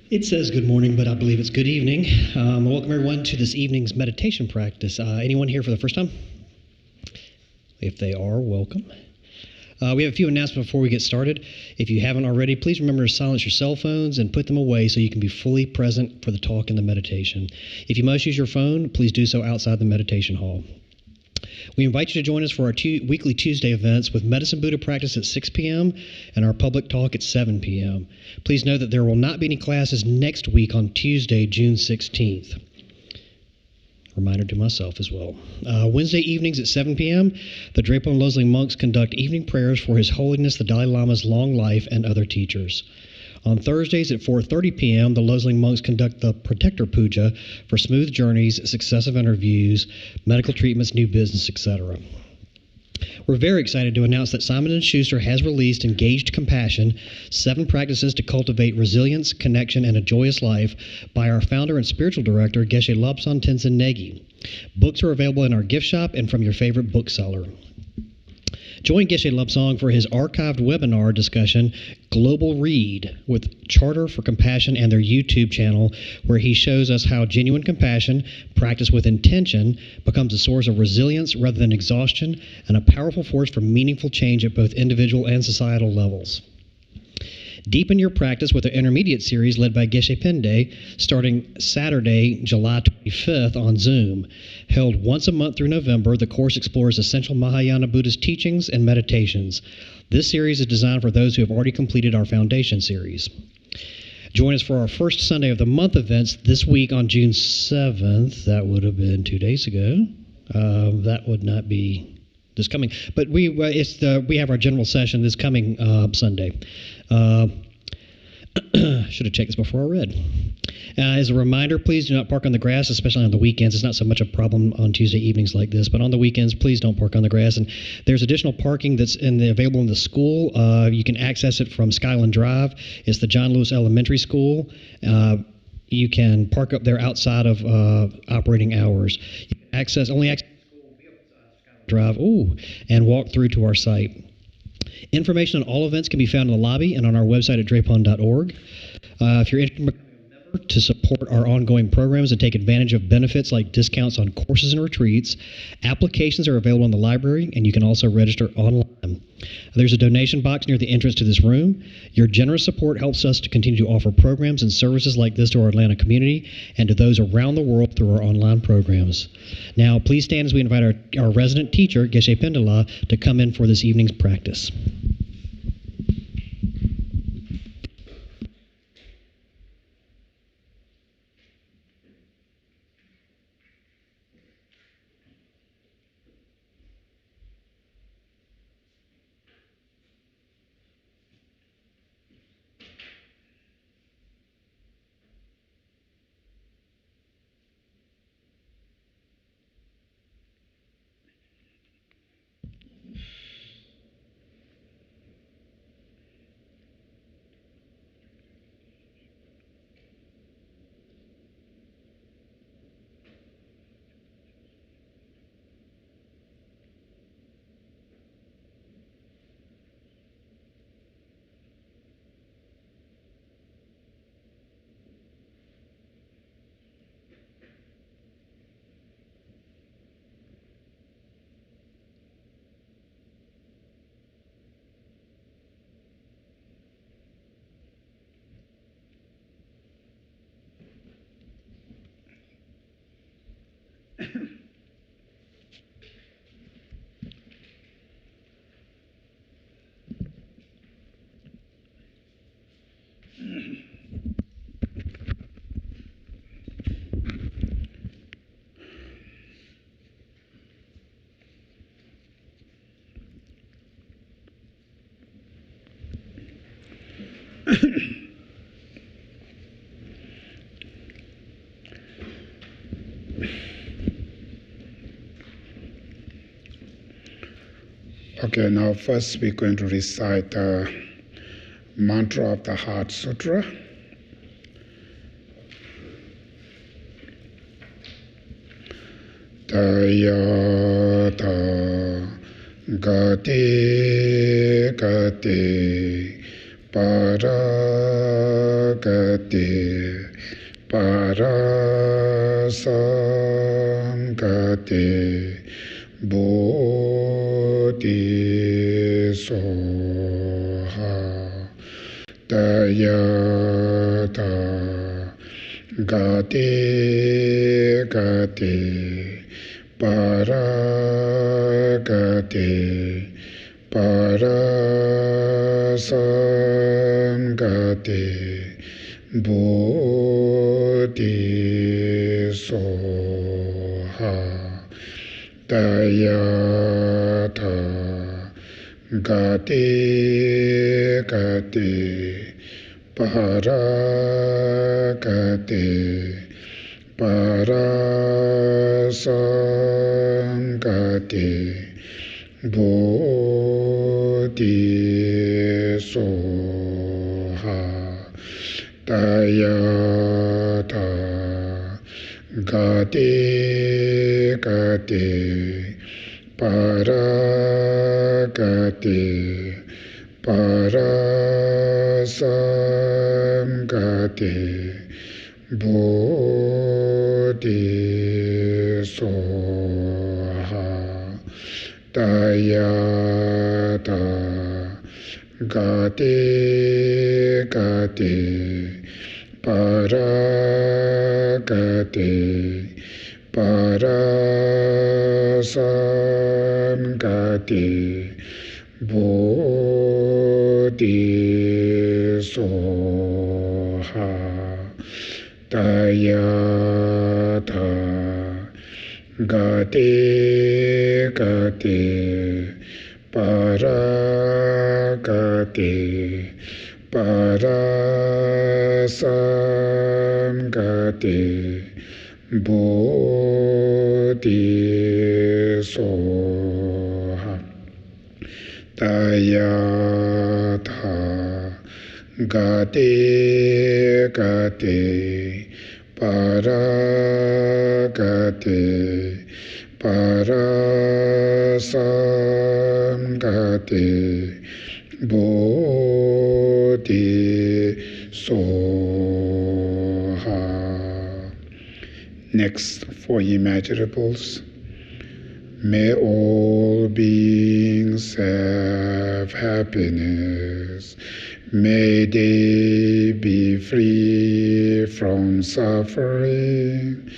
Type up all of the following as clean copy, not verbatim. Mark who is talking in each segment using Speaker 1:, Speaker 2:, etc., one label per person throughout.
Speaker 1: It says good morning, but I believe it's good evening. Welcome everyone to this evening's meditation practice. Anyone here for the first time? If they are, welcome. We have a few announcements before we get started. If you haven't already, please remember to silence your cell phones and put them away so you can be fully present for the talk and the meditation. If you must use your phone, please do so outside the meditation hall. We invite you to join us for our weekly Tuesday events with Medicine Buddha practice at 6 p.m. and our public talk at 7 p.m. Please know that there will not be any classes next week on Tuesday, June 16th. Reminder to myself as well. Wednesday evenings at 7 p.m., the Drepung and Loseling monks conduct evening prayers for His Holiness the Dalai Lama's long life and other teachers. On Thursdays at 4:30 p.m., the Loseling monks conduct the Protector Puja for smooth journeys, successive interviews, medical treatments, new business, etc. We're very excited to announce that Simon & Schuster has released Engaged Compassion, 7 Practices to Cultivate Resilience, Connection, and a Joyous Life by our founder and spiritual director, Geshe Lobsang Tenzin Negi. Books are available in our gift shop and from your favorite bookseller. Join Geshe Lobsang for his archived webinar discussion, Global Read, with Charter for Compassion and their YouTube channel, where he shows us how genuine compassion, practiced with intention, becomes a source of resilience rather than exhaustion, and a powerful force for meaningful change at both individual and societal levels. Deepen your practice with the intermediate series led by Geshe Phende, starting Saturday, July 25th on Zoom. Held once a month through November, the course explores essential Mahayana Buddhist teachings and meditations. This series is designed for those who have already completed our Foundation series. Join us for our first Sunday of the Month events this week on June 7th. That would have been 2 days ago. That would not be this coming, but we have our general session this coming Sunday. Should have checked this before I read. As a reminder, please do not park on the grass, especially on the weekends. It's not so much a problem on Tuesday evenings like this, but on the weekends, please don't park on the grass. And there's additional parking that's available in the school. You can access it from Skyland Drive. It's the John Lewis Elementary School. You can park up there outside of operating hours. You can only access Drive, and walk through to our site. Information on all events can be found in the lobby and on our website at drepung.org. If you're interested in becoming a member to support our ongoing programs and take advantage of benefits like discounts on courses and retreats, applications are available in the library, and you can also register online. There's a donation box near the entrance to this room. Your generous support helps us to continue to offer programs and services like this to our Atlanta community and to those around the world through our online programs. Now, please stand as we invite our resident teacher, Geshe Pendela, to come in for this evening's practice.
Speaker 2: Okay, now first we're going to recite the mantra of the Heart Sutra. Tayata gati gati para Parasamgate Bodhisoha Dayata Gate Gate Paragate Parasamgate Bodhisoha Dayata Gate Gate Paragate Parasamgate Bodhisoha Dayata Gate Gate Paragate Parasamgate Bodhisoha Dayata Gate Gate Paragate Parasamgate Bodhisoha Dayata Gate Gate Paragate Parasamgate Bodhisoha Dayata Gate Gate Paragate Parasamgate Bodhisoha. Next, for imaginables. May all beings have happiness. May they be free from suffering.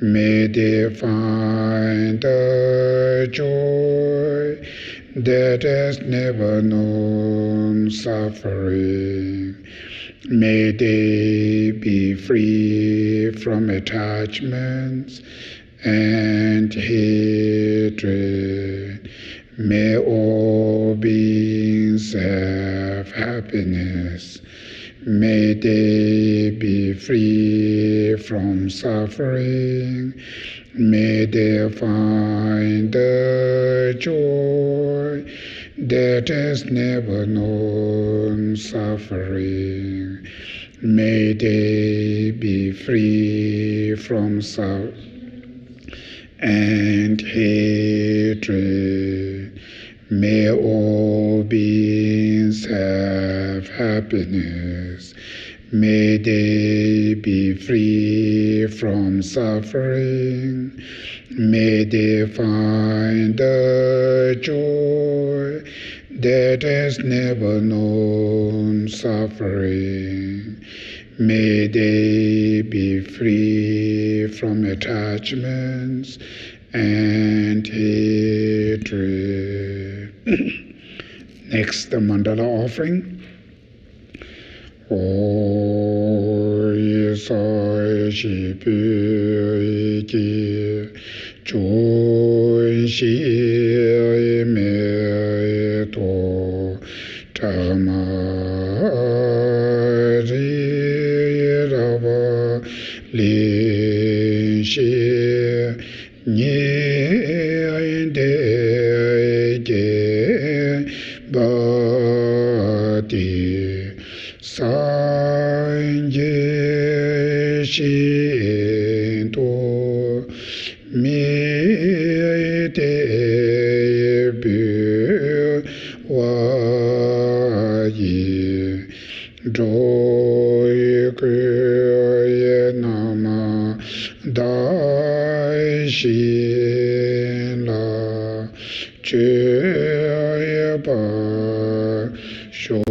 Speaker 2: May they find a joy that has never known suffering. May they be free from attachments and hatred. May all beings have happiness. May they be free from suffering. May they find the joy that has never known suffering. May they be free from suffering and hatred. May all beings have happiness. May they be free from suffering. May they find the joy that has never known suffering. May they be free from attachments and hatred. Next, the mandala offering. Oi sai shi pi ki chun shi me to tama ri rava li shi ni de ge ba ti Sanje Shinto Mi Te Bu Wa Yi Doi kuye nama dai shi la che ba sho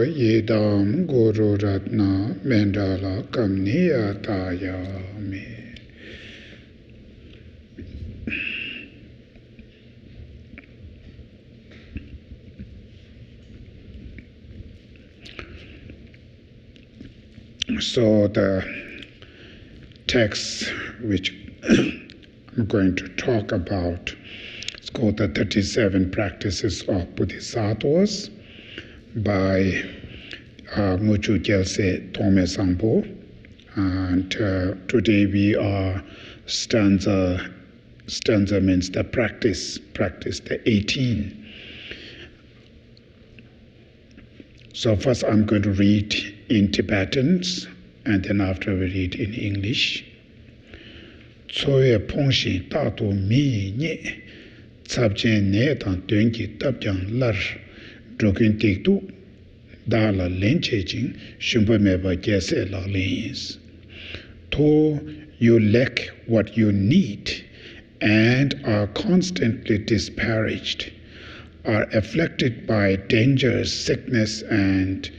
Speaker 2: yidam guru ratna mendala kamniya tayami. So the text which I'm going to talk about is called the 37 Practices of Bodhisattvas by Geshe Togme Zangpo. And today we are stanza means the practice the 18. So first I'm going to read in Tibetan, and then after we read in English. Tsoye pongshi tato mi nye tsabchen ne tang tuenki tabjang lar drokin tiktu dala lenche jing shumpa meba Geshe la lens. To you lack what you need and are constantly disparaged, are afflicted by dangers, sickness, and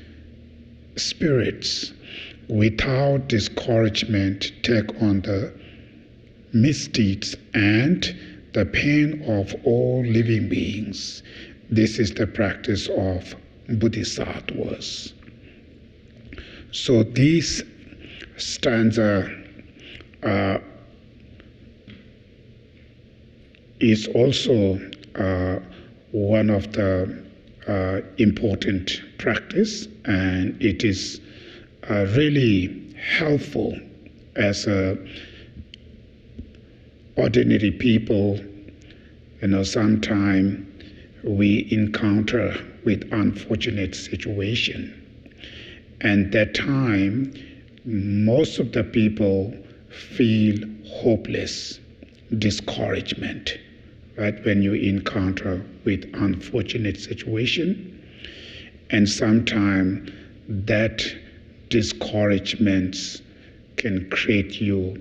Speaker 2: spirits, without discouragement take on the misdeeds and the pain of all living beings. This is the practice of bodhisattvas. So this stanza is also one of the important practice, and it is really helpful as ordinary people. You know, sometimes we encounter with unfortunate situation, and that time most of the people feel hopeless, discouragement, right, when you encounter with unfortunate situation. And sometimes that discouragement can create you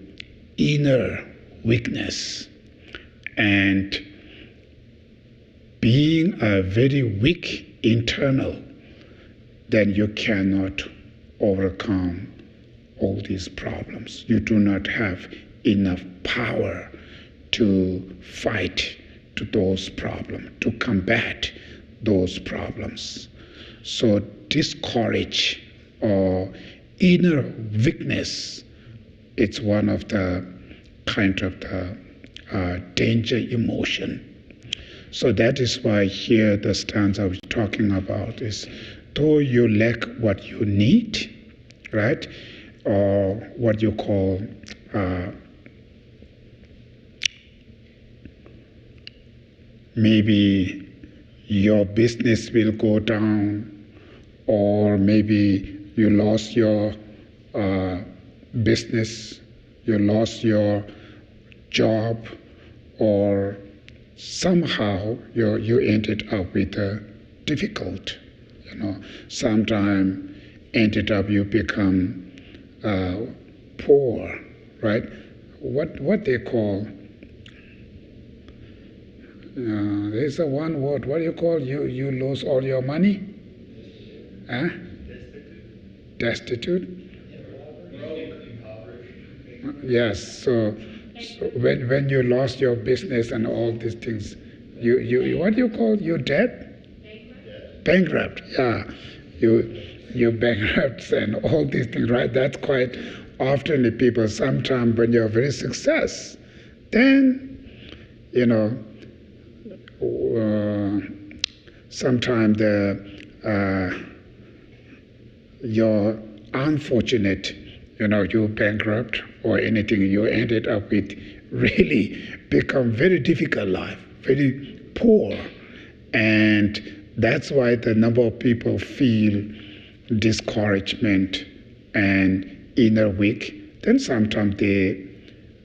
Speaker 2: inner weakness, and being a very weak internal, then you cannot overcome all these problems. You do not have enough power to fight to those problems, to combat those problems. So discourage or inner weakness, it's one of the kind of the danger emotion. So that is why here the stanza we're talking about is, though you lack what you need, right, or what you call maybe your business will go down, or maybe you lost your business, you lost your job, or somehow you ended up with a difficult, sometime ended up you become poor, right? What they call, there's a one word, what do you call, you lose all your money? Huh? Destitute? Yes, so when you lost your business and all these things, you what do you call, you dead? Bankrupt, yeah. You bankrupt and all these things, right? That's quite often the people, sometimes when you're very success, then, sometimes you're unfortunate, you bankrupt or anything, you ended up with really become very difficult life, very poor. And that's why the number of people feel discouragement and inner weak. Then sometimes they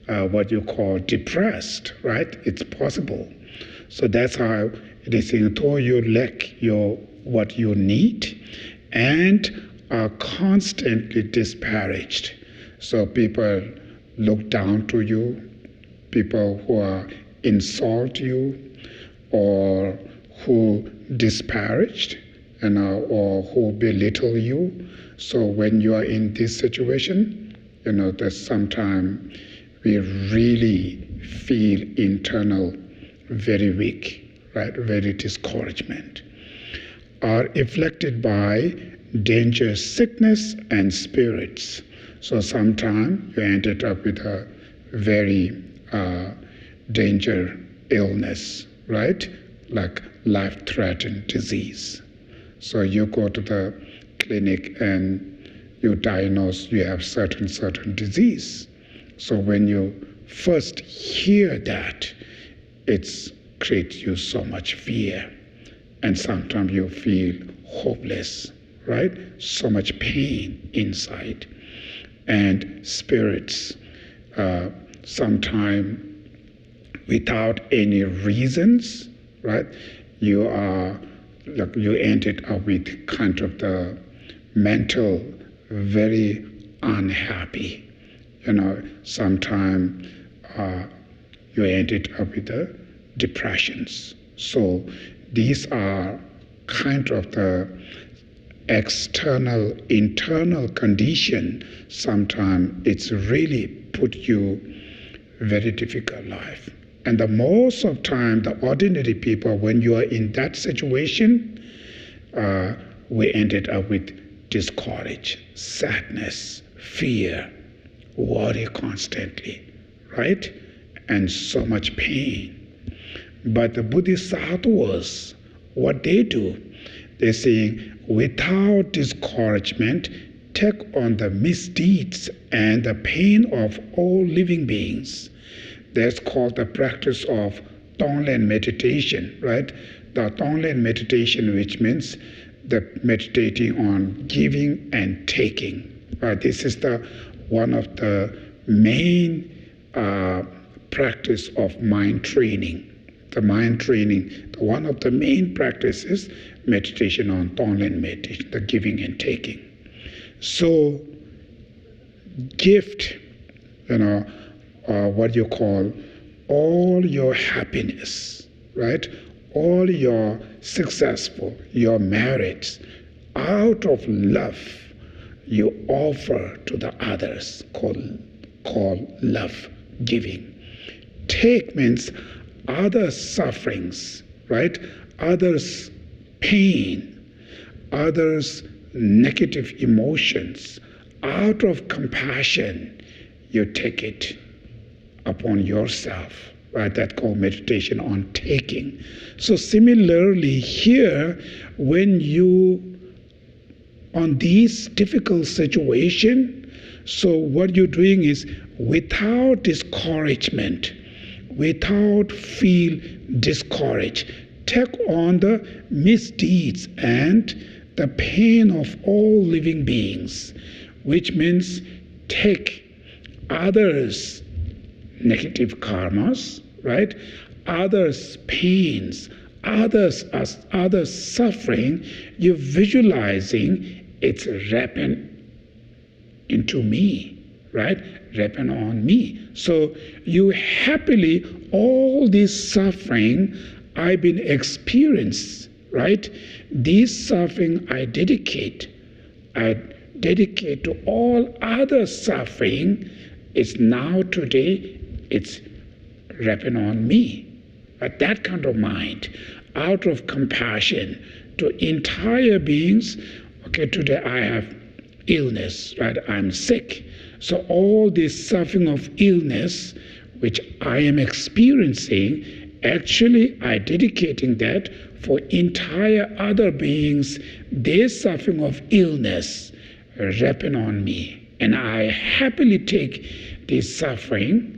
Speaker 2: what you call depressed, right? It's possible. So that's how it is saying, though you lack what you need and are constantly disparaged. So people look down to you, people who are insult you, or who disparaged, or who belittle you. So when you are in this situation, that sometimes we really feel internal very weak, right? Very discouragement. Are afflicted by danger, sickness, and spirits. So sometimes you ended up with a very danger illness, right? Like life-threatening disease. So you go to the clinic and you diagnose you have certain disease. So when you first hear that, it creates you so much fear. And sometimes you feel hopeless, right? So much pain inside. And spirits, sometimes without any reasons, right? You ended up with kind of the mental, very unhappy. Sometimes you ended up with the depressions. So these are kind of the external, internal condition. Sometimes it's really put you very difficult life. And the most of time, the ordinary people, when you are in that situation, we ended up with discourage, sadness, fear, worry constantly, right? And so much pain. But the bodhisattvas, what they do, they're saying, without discouragement, take on the misdeeds and the pain of all living beings. That's called the practice of Tonglen meditation, right? The Tonglen meditation, which means the meditating on giving and taking. This is one of the main practice of mind training. The mind training, one of the main practices, meditation on Tonglen meditation, the giving and taking. So, gift, what you call all your happiness, right? All your successful, your merits, out of love, you offer to the others, called love giving. Take means others' sufferings, right? Others' pain, others' negative emotions. Out of compassion, you take it upon yourself, right? That's called meditation on taking. So similarly here, when you, on these difficult situation, so what you're doing is without discouragement, without feel discouraged, take on the misdeeds and the pain of all living beings, which means take others' negative karmas, right? Others' pains, others' suffering, you're visualizing it's wrapping into me, right? Wrapping on me. So you happily, all this suffering I've been experienced, right? This suffering I dedicate to all other suffering. It's now today, it's wrapping on me. But that kind of mind, out of compassion to entire beings, okay, today I have illness, right? I'm sick. So all this suffering of illness, which I am experiencing, actually I dedicating that for entire other beings, their suffering of illness wrapping on me. And I happily take this suffering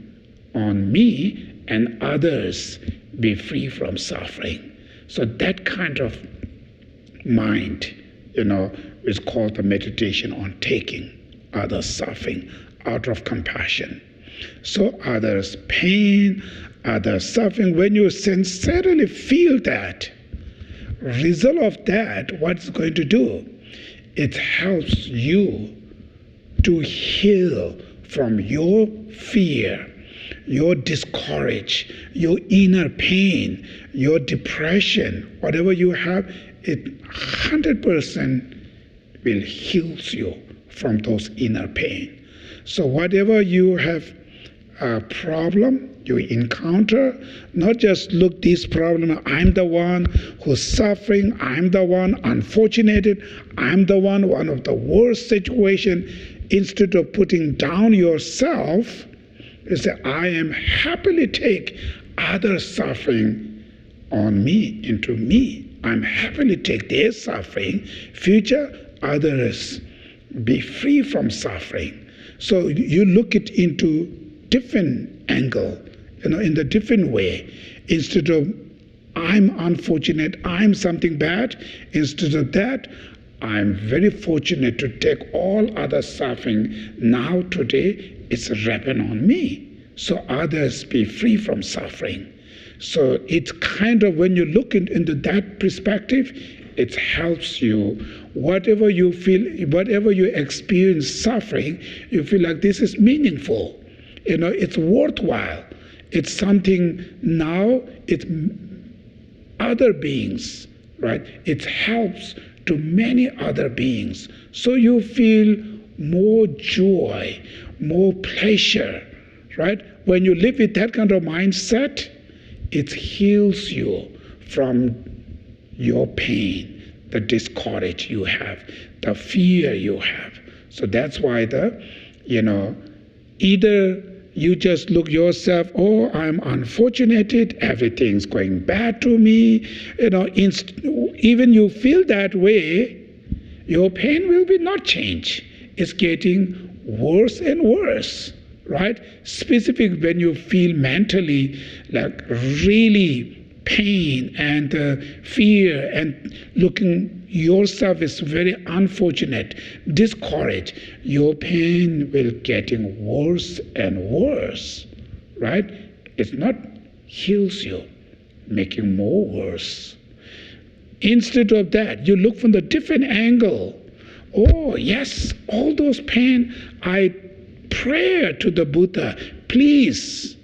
Speaker 2: on me and others be free from suffering. So that kind of mind, is called the meditation on taking others' suffering out of compassion. So others' pain, others' suffering, when you sincerely feel that, result of that, what it's going to do? it helps you to heal from your fear, your discourage, your inner pain, your depression, whatever you have, it 100% will heal you from those inner pain. So whatever you have a problem you encounter, not just look this problem, I'm the one who's suffering, I'm the one unfortunate, I'm the one of the worst situation. Instead of putting down yourself, you say, I am happily take other suffering on me, into me. I'm happily take their suffering. Future others be free from suffering. So you look it into different angle, in the different way. Instead of I'm unfortunate, I'm something bad, instead of that, I'm very fortunate to take all other suffering. Now today it's wrapping on me, so others be free from suffering. So it's kind of, when you look into that perspective, it helps you. Whatever you feel, whatever you experience suffering, you feel like this is meaningful. It's worthwhile. It's something now, it's other beings, right? It helps to many other beings. So you feel more joy, more pleasure, right? When you live with that kind of mindset, it heals you from your pain, the discourage you have, the fear you have. So that's why either you just look yourself, oh, I'm unfortunate, everything's going bad to me. Even you feel that way, your pain will be not change. It's getting worse and worse, right? Specifically when you feel mentally like really pain and fear and looking yourself is very unfortunate, discouraged, your pain will getting worse and worse, right? It's not heals you, making more worse. Instead of that, you look from the different angle. Oh yes, all those pain, I pray to the Buddha, please,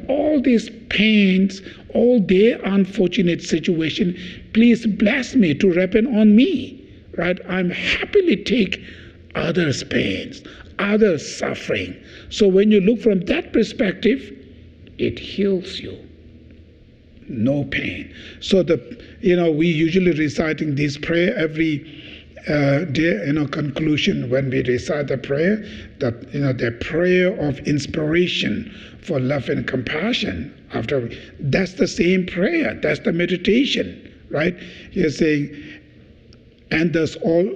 Speaker 2: all these pains, all their unfortunate situation, please bless me to ripen on me, right? I'm happily take others' pains, others' suffering. So when you look from that perspective, it heals you. No pain. So we usually reciting this prayer every day, conclusion when we recite the prayer, that the prayer of inspiration for love and compassion. That's the same prayer, that's the meditation, right? You're saying, and thus all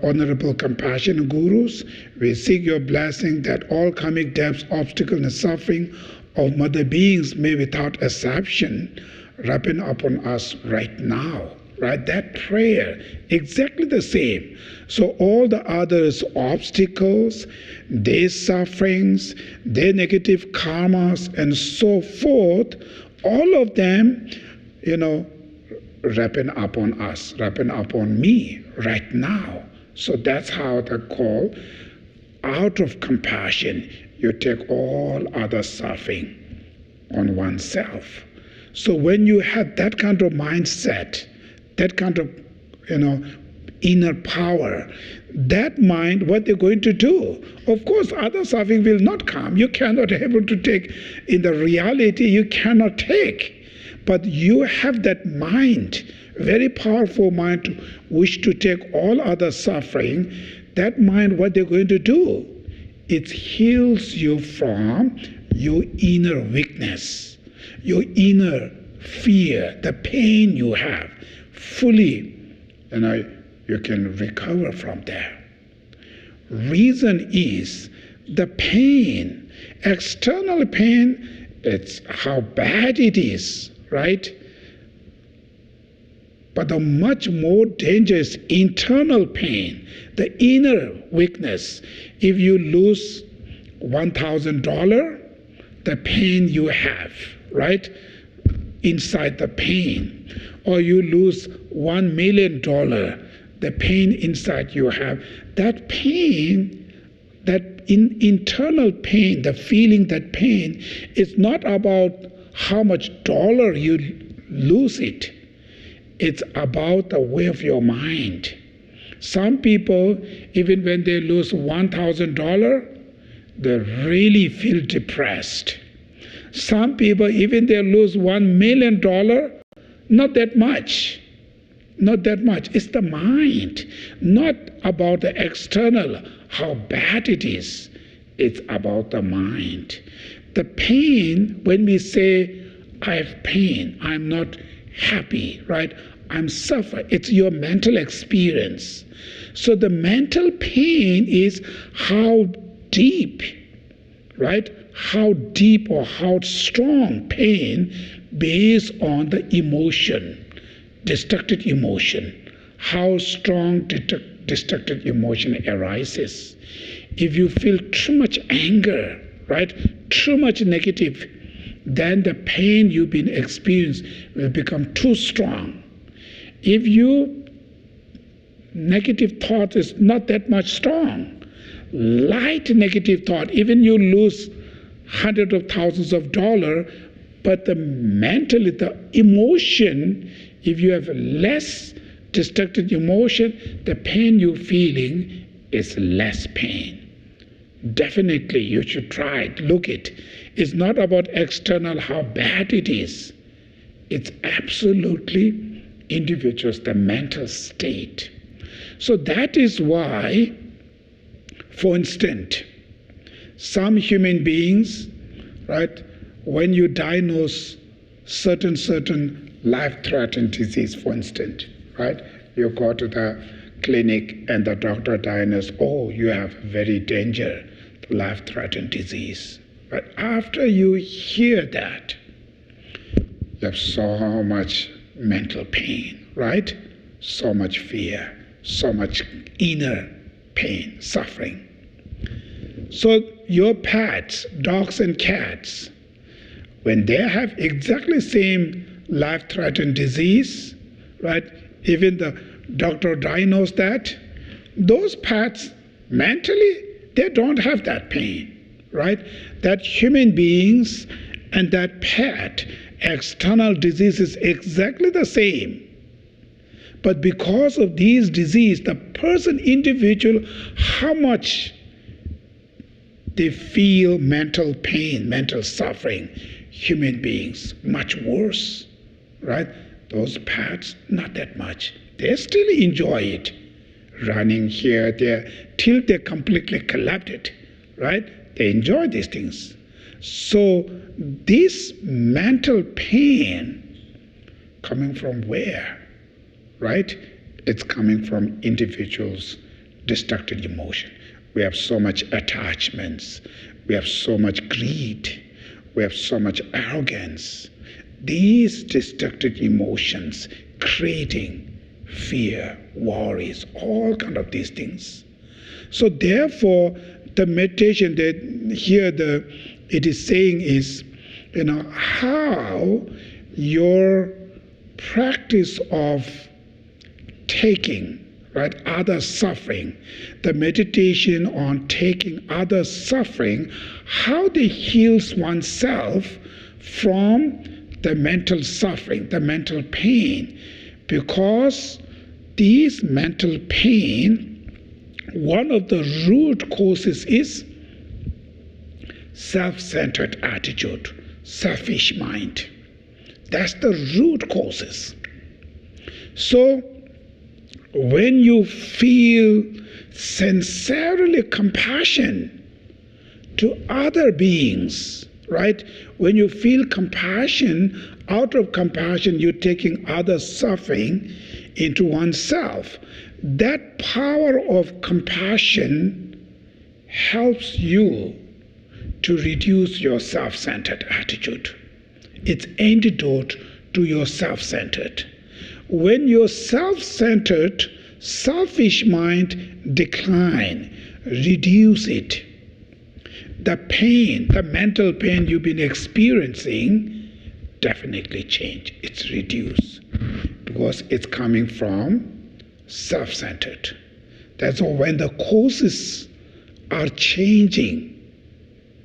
Speaker 2: honorable compassion gurus, we seek your blessing that all karmic debts, obstacles, and suffering of mother beings may without exception ripen upon us right now. Right? That prayer, exactly the same. So all the others, obstacles, their sufferings, their negative karmas, and so forth, all of them, ripen upon us, ripen upon me right now. So that's how they call, out of compassion, you take all other suffering on oneself. So when you have that kind of mindset, that kind of, inner power, that mind, what they're going to do, of course, other suffering will not come. You cannot able to take, in the reality, you cannot take. But you have that mind, very powerful mind, to wish to take all other suffering. That mind, what they're going to do, it heals you from your inner weakness, your inner fear, the pain you have. Fully, you can recover from there. Reason is the pain, external pain, it's how bad it is, right? But the much more dangerous internal pain, the inner weakness. If you lose $1,000, the pain you have, right? Inside the pain. Or you lose $1 million, the pain inside you have, that pain, that internal pain, the feeling that pain is not about how much dollar you lose it. It's about the way of your mind. Some people, even when they lose $1,000, they really feel depressed. Some people, even they lose $1 million, not that much. Not that much. It's the mind, not about the external, how bad it is. It's about the mind. The pain, when we say, I have pain, I'm not happy, right? I'm suffering. It's your mental experience. So the mental pain is how deep, right? How deep or how strong pain based on the emotion, destructive emotion, how strong destructive emotion arises. If you feel too much anger, right, too much negative, then the pain you've been experiencing will become too strong. If you negative thought is not that much strong, light negative thought, even you lose hundreds of thousands of dollars, but the mentally, the emotion, if you have less destructive emotion, the pain you're feeling is less pain. Definitely, you should try it, look it. It's not about external, how bad it is. It's absolutely individuals, the mental state. So that is why, for instance, some human beings, right, when you diagnose certain life-threatening disease, for instance, right, you go to the clinic and the doctor diagnoses, oh, you have very dangerous life-threatening disease. But after you hear that, you have so much mental pain, right? So much fear, so much inner pain, suffering. So your pets, dogs and cats, when they have exactly the same life-threatening disease, right? Even the doctor diagnosed that, those pets mentally, they don't have that pain, right? That human beings and that pet, external disease is exactly the same. But because of these diseases, the person, individual, how much they feel mental pain, mental suffering, human beings, much worse, right? Those pets, not that much. They still enjoy it. Running here, there, till they completely collapsed, right? They enjoy these things. So this mental pain coming from where, right? It's coming from individuals' destructive emotion. We have so much attachments. We have so much greed. We have so much arrogance. These destructive emotions creating fear, worries, all kind of these things. So therefore, the meditation that here it is saying is, how your practice of taking, right, other suffering, the meditation on taking other suffering, how they heals oneself from the mental suffering, the mental pain. Because these mental pain, one of the root causes is self-centered attitude, selfish mind. That's the root causes. So when you feel sincerely compassion to other beings, right? When you feel compassion, out of compassion you're taking other suffering into oneself. That power of compassion helps you to reduce your self-centered attitude. It's antidote to your self-centered. When your self-centered, selfish mind decline, reduce it, the pain, the mental pain you've been experiencing definitely change. It's reduced because it's coming from self-centered. That's why when the causes are changing,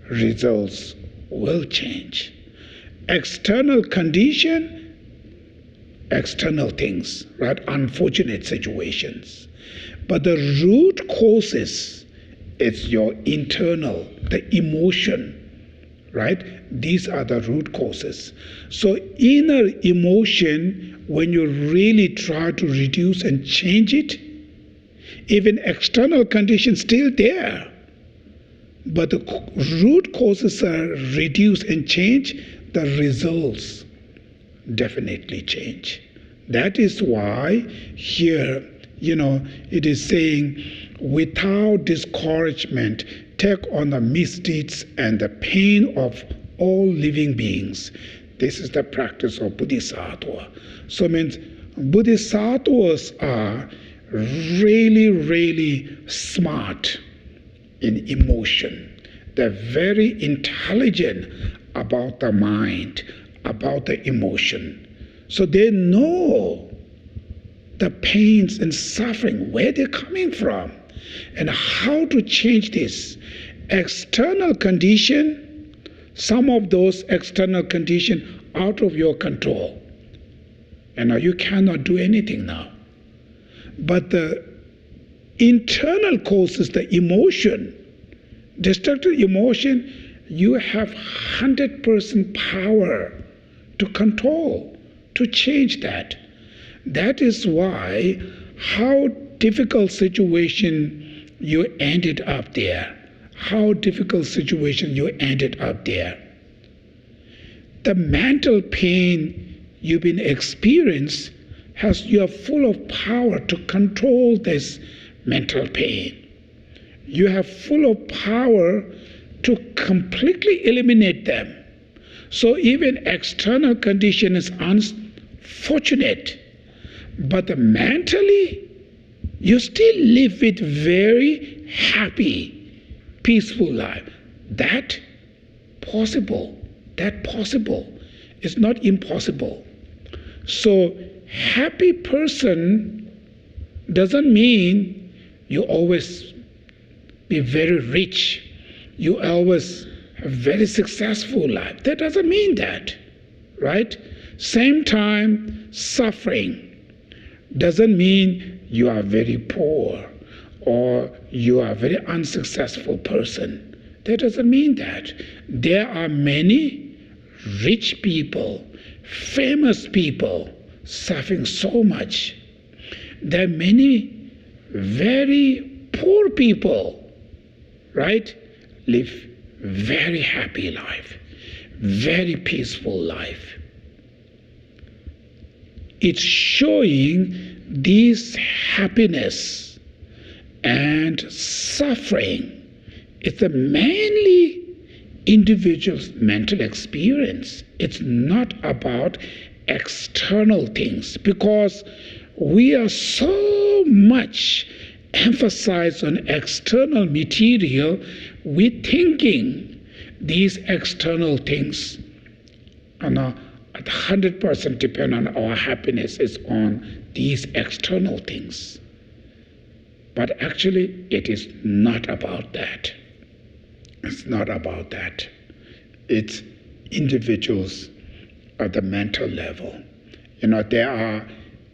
Speaker 2: results will change. External condition, external things, right? Unfortunate situations. But the root causes, it's your internal, the emotion, right? These are the root causes. So inner emotion, when you really try to reduce and change it, even external conditions still there, but the root causes are reduced and changed, the results definitely change. That is why here, it is saying, without discouragement, take on the misdeeds and the pain of all living beings. This is the practice of Bodhisattva. So it means Bodhisattvas are really, really smart in emotion. They're very intelligent about the mind, about the emotion. So they know the pains and suffering, where they're coming from, and how to change this. External condition, some of those external conditions out of your control. And now you cannot do anything now. But the internal causes, the emotion, destructive emotion, you have 100% power to control, to change that. That is why how difficult situation you ended up there. How difficult situation you ended up there. The mental pain you've been experiencing, you are full of power to control this mental pain. You have full of power to completely eliminate them. So even external condition is unfortunate, but mentally you still live with very happy, peaceful life. That possible. It's not impossible. So happy person doesn't mean you always be very rich, you always have very successful life. That doesn't mean that, right? Same time, suffering doesn't mean you are very poor or you are a very unsuccessful person. That doesn't mean that. There are many rich people, famous people suffering so much. There are many very poor people, right? Live very happy life, very peaceful life. It's showing this happiness and suffering. It's a mainly individual's mental experience. It's not about external things, because we are so much emphasized on external material, we thinking these external things are not 100% depend on our happiness is on these external things. But actually it is not about that. It's not about that. It's individuals at the mental level. There are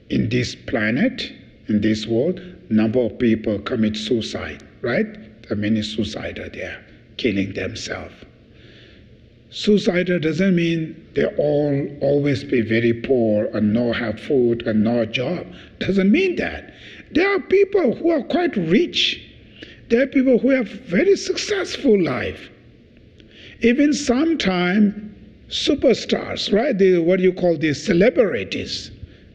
Speaker 2: in this planet, in this world, number of people commit suicide, right? There are many suicides there, killing themselves. Suicidal doesn't mean they all always be very poor and not have food and no job. Doesn't mean that. There are people who are quite rich. There are people who have very successful life. Even sometimes superstars, right? What you call these celebrities.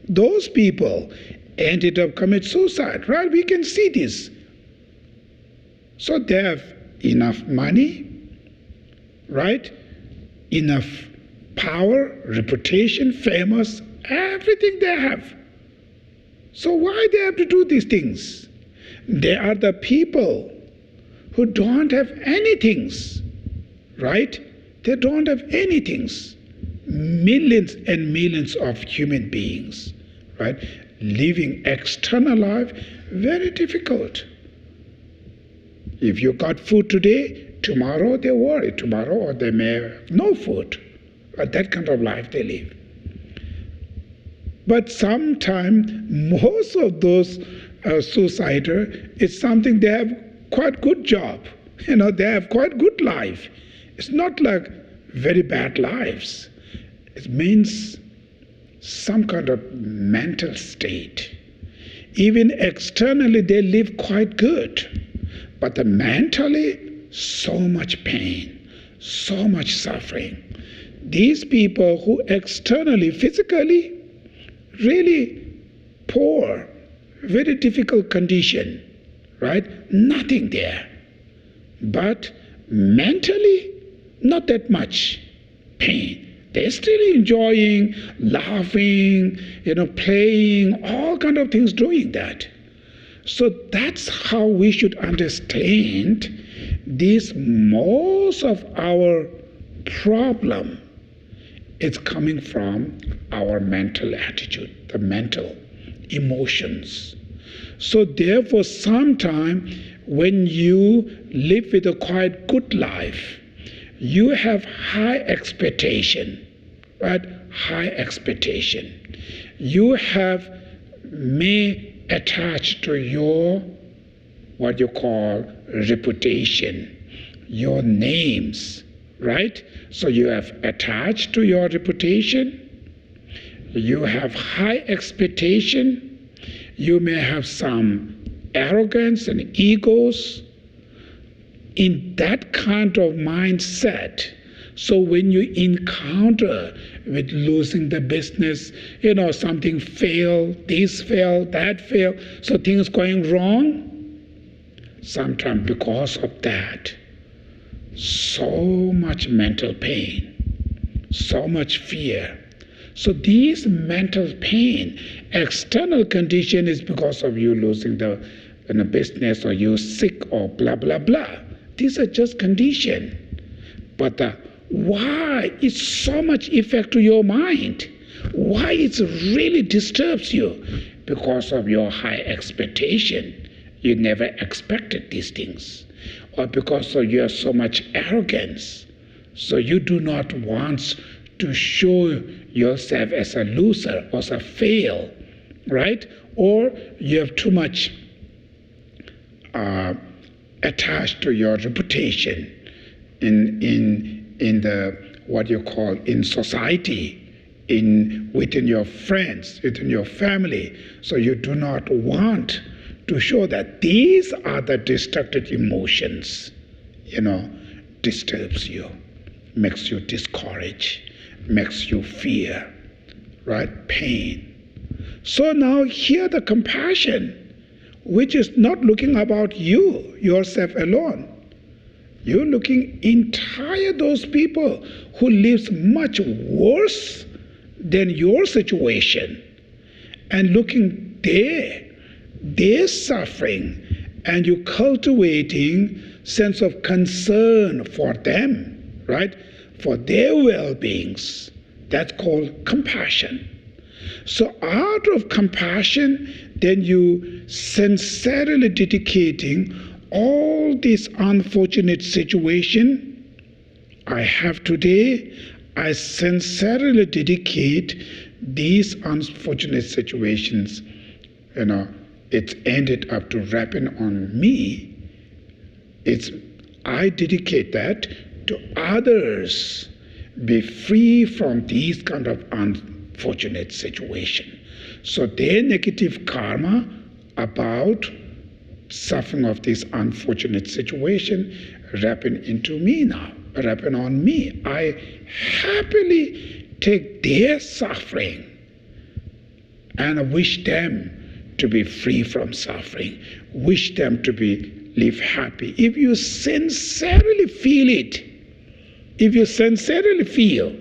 Speaker 2: Those people ended up commit suicide, right? We can see this. So they have enough money, right? Enough power, reputation, famous, everything they have. So why they have to do these things? They are the people who don't have anything, right? They don't have anything. Millions and millions of human beings, right? living external life, very difficult. If you got food today, tomorrow they worry. Tomorrow or they may have no food. That kind of life they live. But sometimes most of those suicidal, it's something they have quite good job. They have quite good life. It's not like very bad lives. It means some kind of mental state. Even externally they live quite good, but mentally so much pain, so much suffering. These people who externally, physically, really poor, very difficult condition, right? Nothing there. But mentally, not that much pain. They're still enjoying, laughing, playing, all kind of things doing that. So that's how we should understand this. Most of our problem is coming from our mental attitude, the mental emotions. So therefore, sometimes when you live with a quite good life, you have high expectation, right? High expectation. You have may attach to your, what you call, reputation, your names, right? So you have attached to your reputation. You have high expectation. You may have some arrogance and egos. In that kind of mindset, so when you encounter with losing the business, something failed, this failed, that failed, so things going wrong, sometimes because of that, so much mental pain, so much fear. So these mental pain, external condition is because of you losing the business, or you sick, or blah, blah, blah. These are just conditions. But why it's so much effect to your mind? Why it really disturbs you? Because of your high expectation. You never expected these things. Or because of your so much arrogance. So you do not want to show yourself as a loser or as a fail, right? Or you have too much attached to your reputation in the, what you call, in society, within your friends, within your family. So you do not want to show that. These are the destructive emotions, disturbs you, makes you discouraged, makes you fear, right? Pain. So now here the compassion, which is not looking about you, yourself alone. You're looking entire those people who lives much worse than your situation, and looking their suffering, and you cultivating sense of concern for them, right? For their well-beings. That's called compassion. So out of compassion, then you sincerely dedicating all this unfortunate situation I have today, I sincerely dedicate these unfortunate situations, it's ended up to wrapping on me. I dedicate that to others, be free from these kind of unfortunate situation. So their negative karma about suffering of this unfortunate situation wrapping into me now, wrapping on me. I happily take their suffering and wish them to be free from suffering, wish them to live happy. If you sincerely feel it, if you sincerely feel,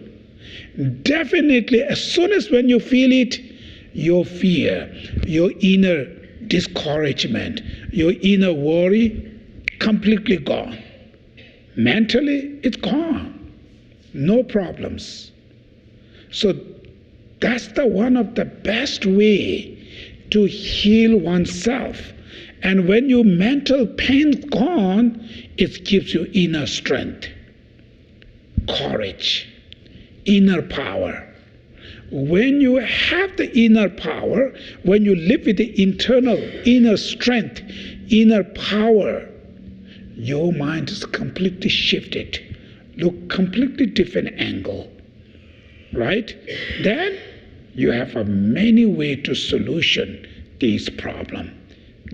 Speaker 2: definitely as soon as when you feel it, your fear, your inner discouragement, your inner worry, completely gone. Mentally, it's gone. No problems. So that's one of the best way to heal oneself. And when your mental pain's gone, it gives you inner strength, courage, inner power. When you have the inner power, when you live with the internal inner strength, inner power, your mind is completely shifted, look completely different angle, right? Then you have a many way to solution this problem,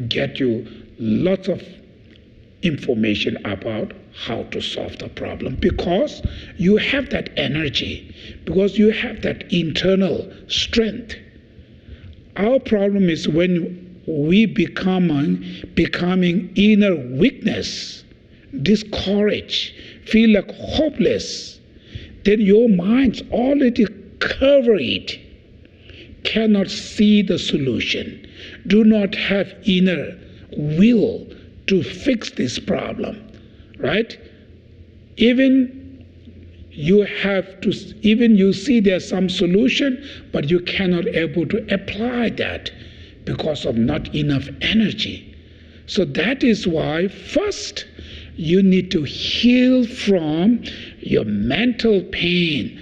Speaker 2: get you lots of information about how to solve the problem, because you have that energy, because you have that internal strength. Our problem is when we becoming inner weakness, discouraged, feel like hopeless, then your mind's already covered, cannot see the solution, do not have inner will to fix this problem, right? Even you see there's some solution, but you cannot able to apply that because of not enough energy. So that is why first you need to heal from your mental pain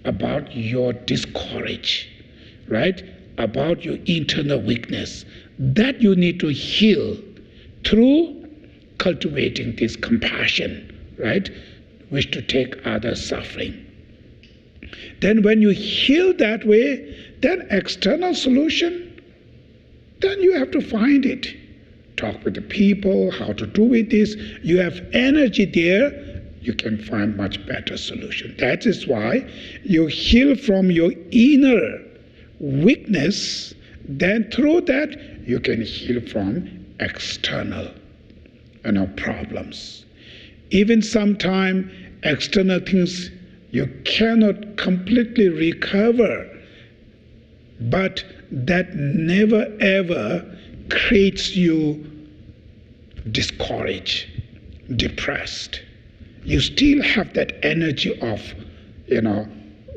Speaker 2: about your discourage, right? About your internal weakness. That you need to heal through cultivating this compassion, right? Wish to take others' suffering. Then when you heal that way, then external solution, then you have to find it. Talk with the people, how to do with this. You have energy there, you can find much better solution. That is why you heal from your inner weakness, then through that you can heal from external problems. Even sometimes external things you cannot completely recover, but that never ever creates you discouraged, depressed. You still have that energy of,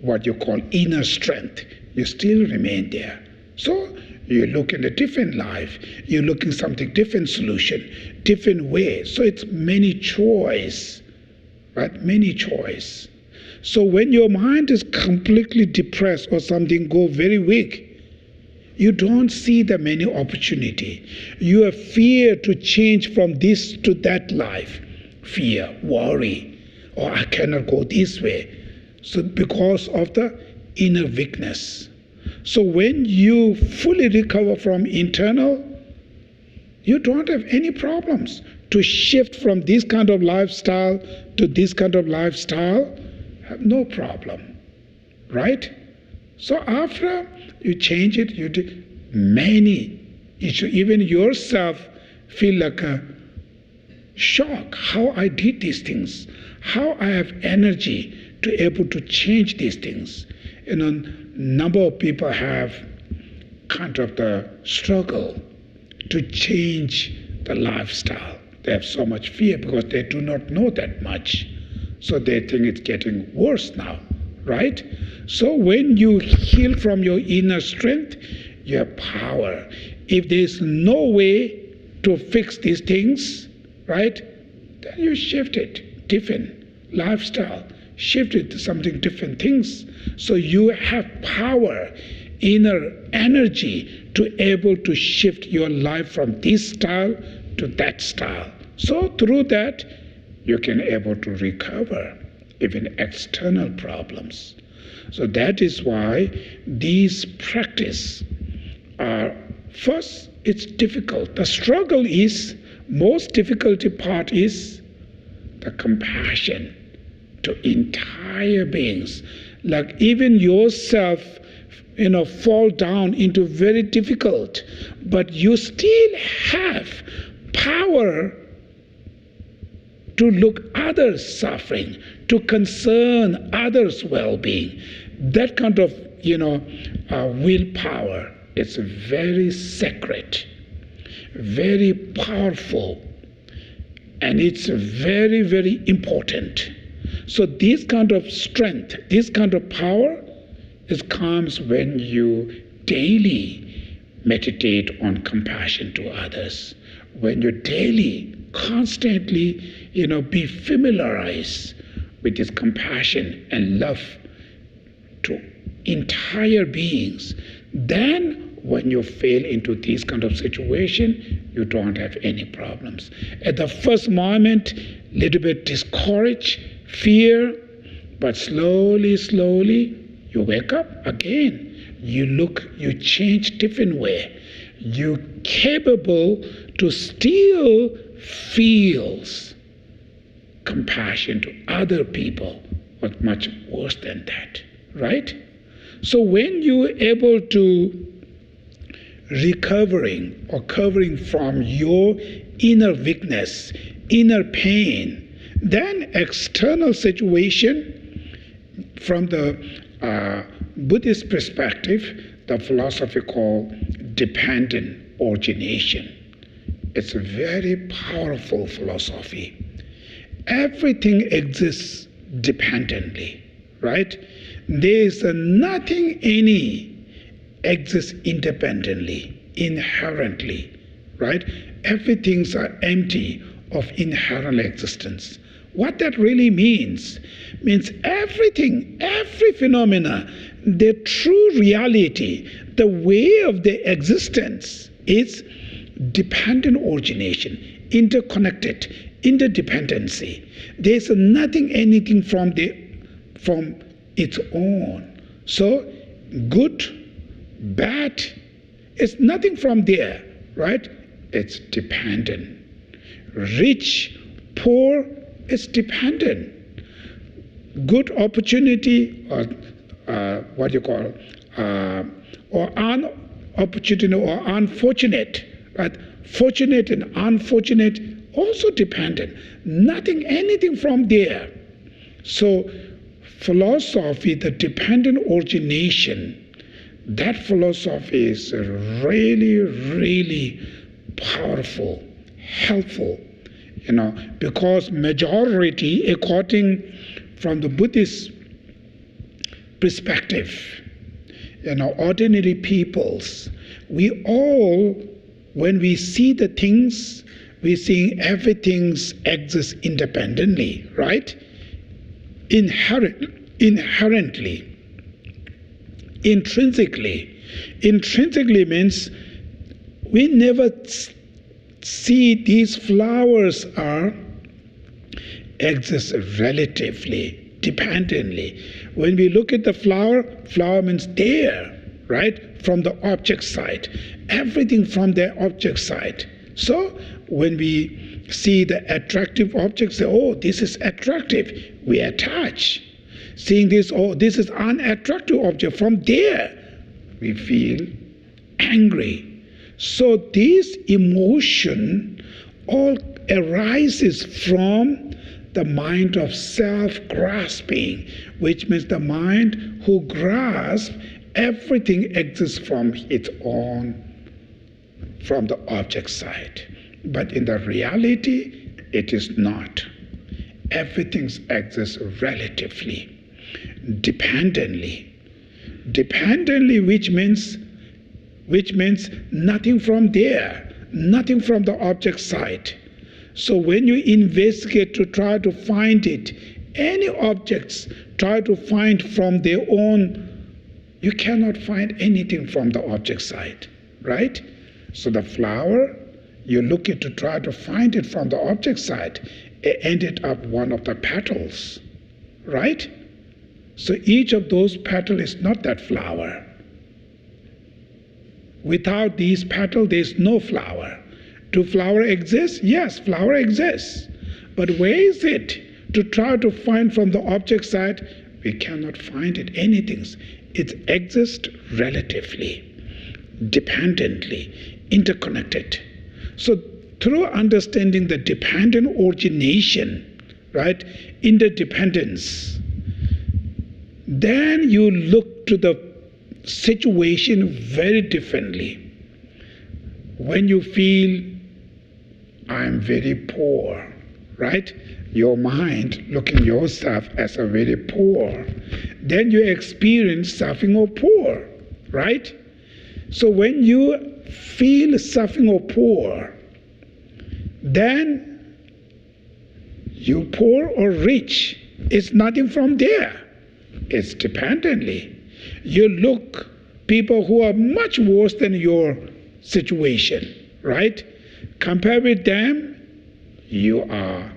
Speaker 2: what you call inner strength. You still remain there. So you look in a different life, you look in something different solution, different way. So it's many choice, right? Many choice. So when your mind is completely depressed or something go very weak, you don't see the many opportunity. You have fear to change from this to that life. Fear, worry, or I cannot go this way. So because of the inner weakness. So when you fully recover from internal, you don't have any problems to shift from this kind of lifestyle to this kind of lifestyle. Have no problem, right? So after you change it, you do many issues. Even yourself feel like a shock. How I did these things, how I have energy to able to change these things. Number of people have kind of the struggle to change the lifestyle. They have so much fear because they do not know that much. So they think it's getting worse now, right? So when you heal from your inner strength, you have power. If there's no way to fix these things, right, then you shift it, different lifestyle, shift it to something different things. So you have power, inner energy to able to shift your life from this style to that style. So through that, you can able to recover even external problems. So that is why these practice are, first, it's difficult. The struggle is, most difficulty part is the compassion to entire beings. Like even yourself, fall down into very difficult, but you still have power to look others suffering, to concern others' well-being. That kind of, willpower is very sacred, very powerful, and it's very, very important. So this kind of strength, this kind of power, it comes when you daily meditate on compassion to others. When you daily, constantly, be familiarized with this compassion and love to entire beings, then when you fail into this kind of situation, you don't have any problems. At the first moment, little bit discouraged, fear, but slowly, you wake up again. You change different way. You're capable to still feel compassion to other people, but much worse than that, right? So when you're able to recovering from your inner weakness, inner pain, then external situation, from the Buddhist perspective, the philosophy called dependent origination. It's a very powerful philosophy. Everything exists dependently, right? There is nothing any exists independently, inherently, right? Everything's are empty of inherent existence. What that really means everything, every phenomena, the true reality, the way of their existence is dependent origination, interconnected, interdependency. There's nothing, anything from its own. So good, bad, it's nothing from there, right? It's dependent. Rich, poor, it's dependent. Good opportunity, or or unopportunity or unfortunate, right? Fortunate and unfortunate, also dependent. Nothing, anything from there. So philosophy, the dependent origination, that philosophy is really, really powerful, helpful, because majority, according from the Buddhist perspective, ordinary peoples, we all, when we see the things, we see everything exists independently, right? Inherently. Intrinsically means we never see these flowers exist relatively, dependently. When we look at the flower means there, right? From the object side. Everything from the object side. So when we see the attractive object, say, oh, this is attractive, we attach. Seeing this, oh, this is unattractive object, from there we feel angry. So this emotion all arises from the mind of self-grasping, which means the mind who grasps everything exists from its own, from the object side. But in the reality, it is not. Everything exists relatively, dependently. Dependently, which means nothing from there, nothing from the object side. So when you investigate to try to find it, any objects try to find from their own, you cannot find anything from the object side, right? So the flower, you look at to try to find it from the object side, it ended up one of the petals, right? So each of those petals is not that flower. Without these petals, there's no flower. Do flower exist? Yes, flower exists. But where is it? To try to find from the object side, we cannot find it, anything. It exists relatively, dependently, interconnected. So through understanding the dependent origination, right, interdependence, then you look to the situation very differently. When you feel, I'm very poor, right? Your mind looking yourself as a very poor, then you experience suffering of poor, right? So when you feel suffering or poor, then you poor or rich, it's nothing from there. It's dependently. You look people who are much worse than your situation, right? Compare with them, you are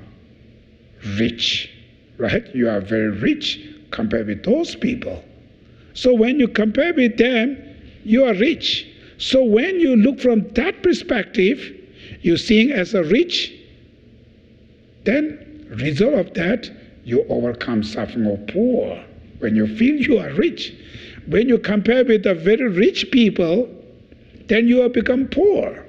Speaker 2: rich, right? You are very rich compared with those people. So when you compare with them, you are rich. So when you look from that perspective, you're seeing as a rich, then result of that, you overcome suffering or poor. When you feel you are rich. When you compare with the very rich people, then you have become poor.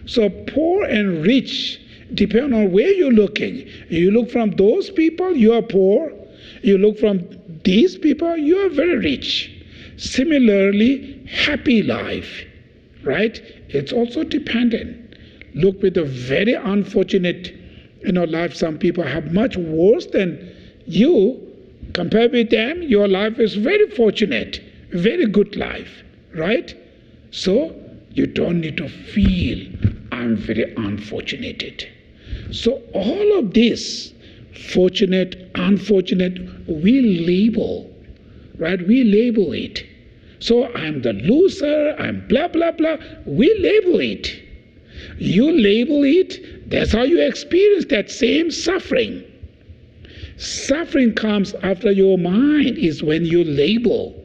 Speaker 2: So poor and rich depend on where you're looking. You look from those people, you are poor. You look from these people, you are very rich. Similarly, happy life, right? It's also dependent. Look with a very unfortunate life. Some people have much worse than you. Compare with them, your life is very fortunate, very good life, right? So you don't need to feel, I'm very unfortunate. So all of this, fortunate, unfortunate, we label, right? We label it. So I'm the loser, I'm blah, blah, blah. We label it. You label it, that's how you experience that same suffering. Suffering comes after your mind is when you label.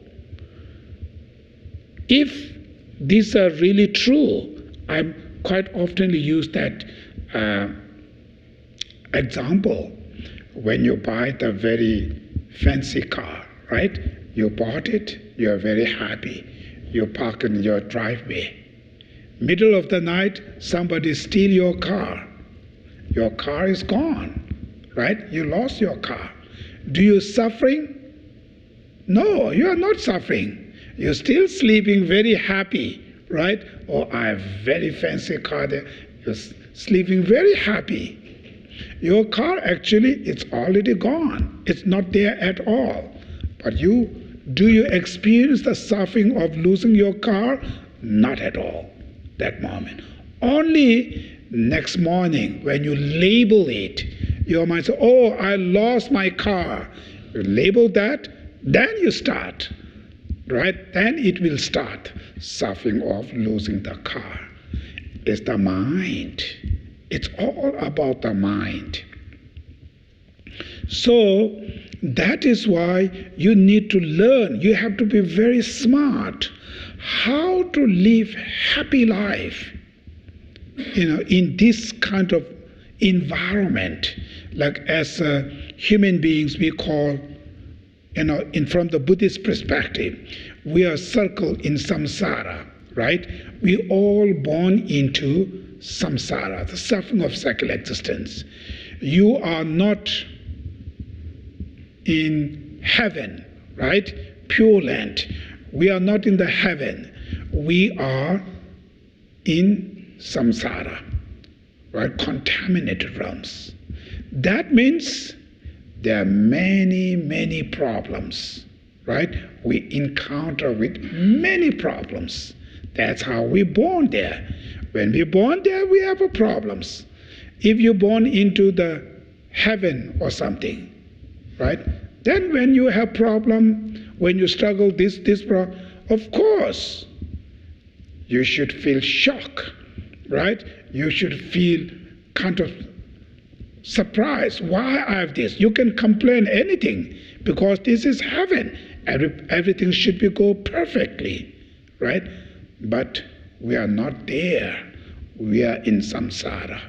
Speaker 2: If these are really true, I quite often use that example. When you buy the very fancy car, right? You bought it, you're very happy. You park in your driveway. Middle of the night, somebody steal your car. Your car is gone, right? You lost your car. Do you suffering? No, you are not suffering. You're still sleeping very happy, right? Oh, I have very fancy car there. You're sleeping very happy. Your car actually, it's already gone. It's not there at all. But do you experience the suffering of losing your car? Not at all, that moment. Only next morning when you label it, your mind says, oh, I lost my car. You label that, then you start, right? Then it will start suffering of losing the car. It's the mind. It's all about the mind. So that is why you need to learn. You have to be very smart how to live happy life, in this kind of environment. Like as human beings, we call, from the Buddhist perspective, we are circled in samsara, right? We all born into samsara, the suffering of cycle existence. You are not in heaven, right? Pure land. We are not in the heaven. We are in samsara, right? Contaminated realms. That means there are many, many problems, right? We encounter with many problems. That's how we're born there. When we're born there, we have problems. If you're born into the heaven or something, right? Then when you have problem, when you struggle this problem, of course, you should feel shock, right? You should feel kind of surprised. Why I have this? You can complain anything because this is heaven. Everything should go perfectly, right? But we are not there. We are in samsara.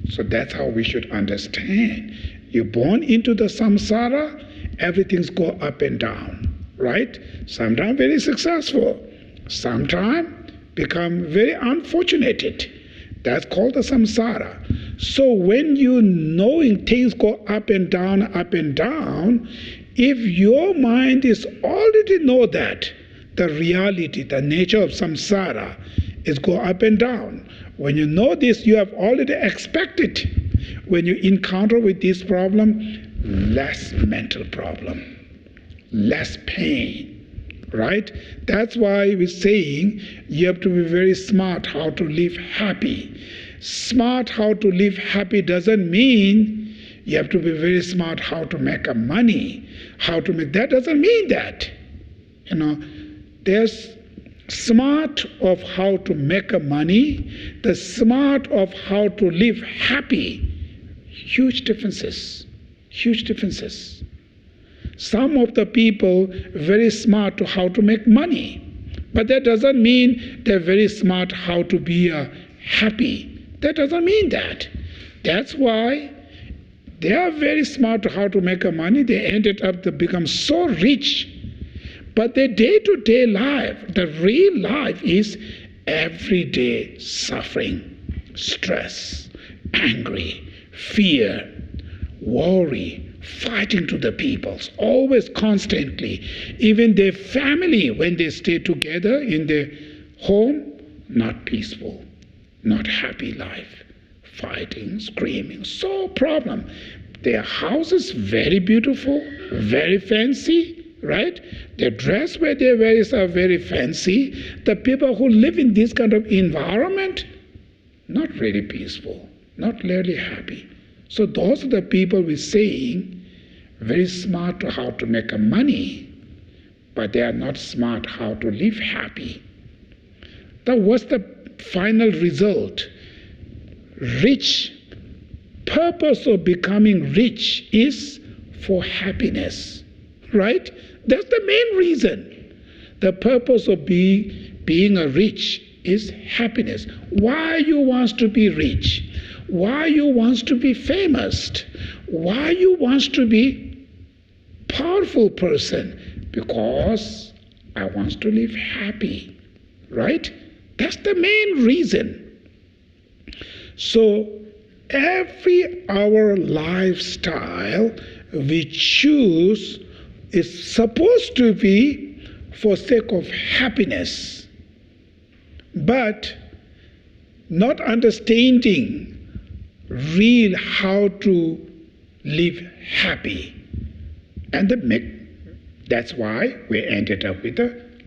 Speaker 2: So that's how we should understand. You're born into the samsara, everything's go up and down, right? Sometimes very successful, sometimes become very unfortunate. That's called the samsara. So when you knowing things go up and down, if your mind is already know that the reality, the nature of samsara is go up and down. When you know this, you have already expected. When you encounter with this problem, less mental problem, less pain, right? That's why we're saying you have to be very smart how to live happy. Smart how to live happy doesn't mean you have to be very smart how to make money. That doesn't mean that. There's smart of how to make money, the smart of how to live happy. Huge differences. Some of the people very smart to how to make money, but that doesn't mean they're very smart how to be happy. That doesn't mean that. That's why they are very smart to how to make money. They ended up to become so rich. But their day-to-day life, the real life, is everyday suffering, stress, angry, fear, worry, fighting to the peoples, always constantly. Even their family, when they stay together in their home, not peaceful, not happy life, fighting, screaming, so problem. Their house is very beautiful, very fancy, right? The dress where they wear is very fancy. The people who live in this kind of environment, not really peaceful, not really happy. So those are the people we're saying, very smart to how to make money, but they are not smart how to live happy. Now what's the final result? Rich. Purpose of becoming rich is for happiness, right? That's the main reason. The purpose of being a rich is happiness. Why you want to be rich? Why you want to be famous? Why you want to be powerful person? Because I want to live happy, right? That's the main reason. So our lifestyle we choose is supposed to be for sake of happiness, but not understanding real how to live happy. And that's why we ended up with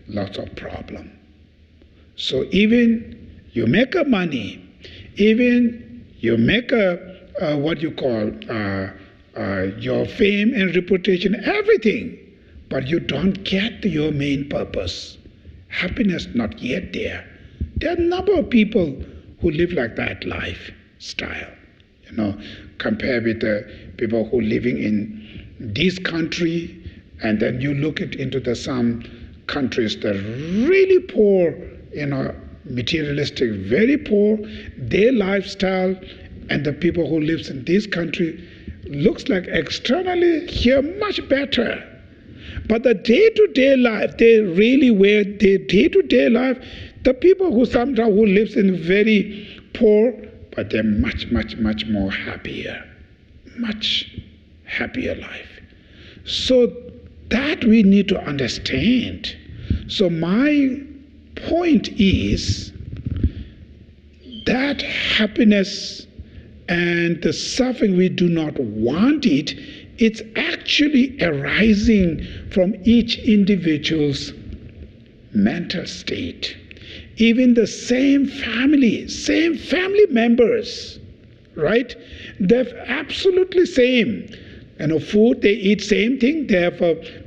Speaker 2: lots of problem. So even you make money, even you make what you call your fame and reputation, everything, but you don't get your main purpose. Happiness not yet there. There are a number of people who live like that lifestyle. Compared with the people who living in this country, and then you look into some countries that are really poor, materialistic, very poor, their lifestyle, and the people who lives in this country looks like externally here much better. But the day-to-day life, they really wear their day-to-day life, the people who sometimes who lives in very poor, but they're much more happier, much happier life. So that we need to understand. So my point is that happiness and the suffering, we do not want it. It's actually arising from each individual's mental state. Even the same family members, right? They're absolutely same. Food, they eat same thing. They have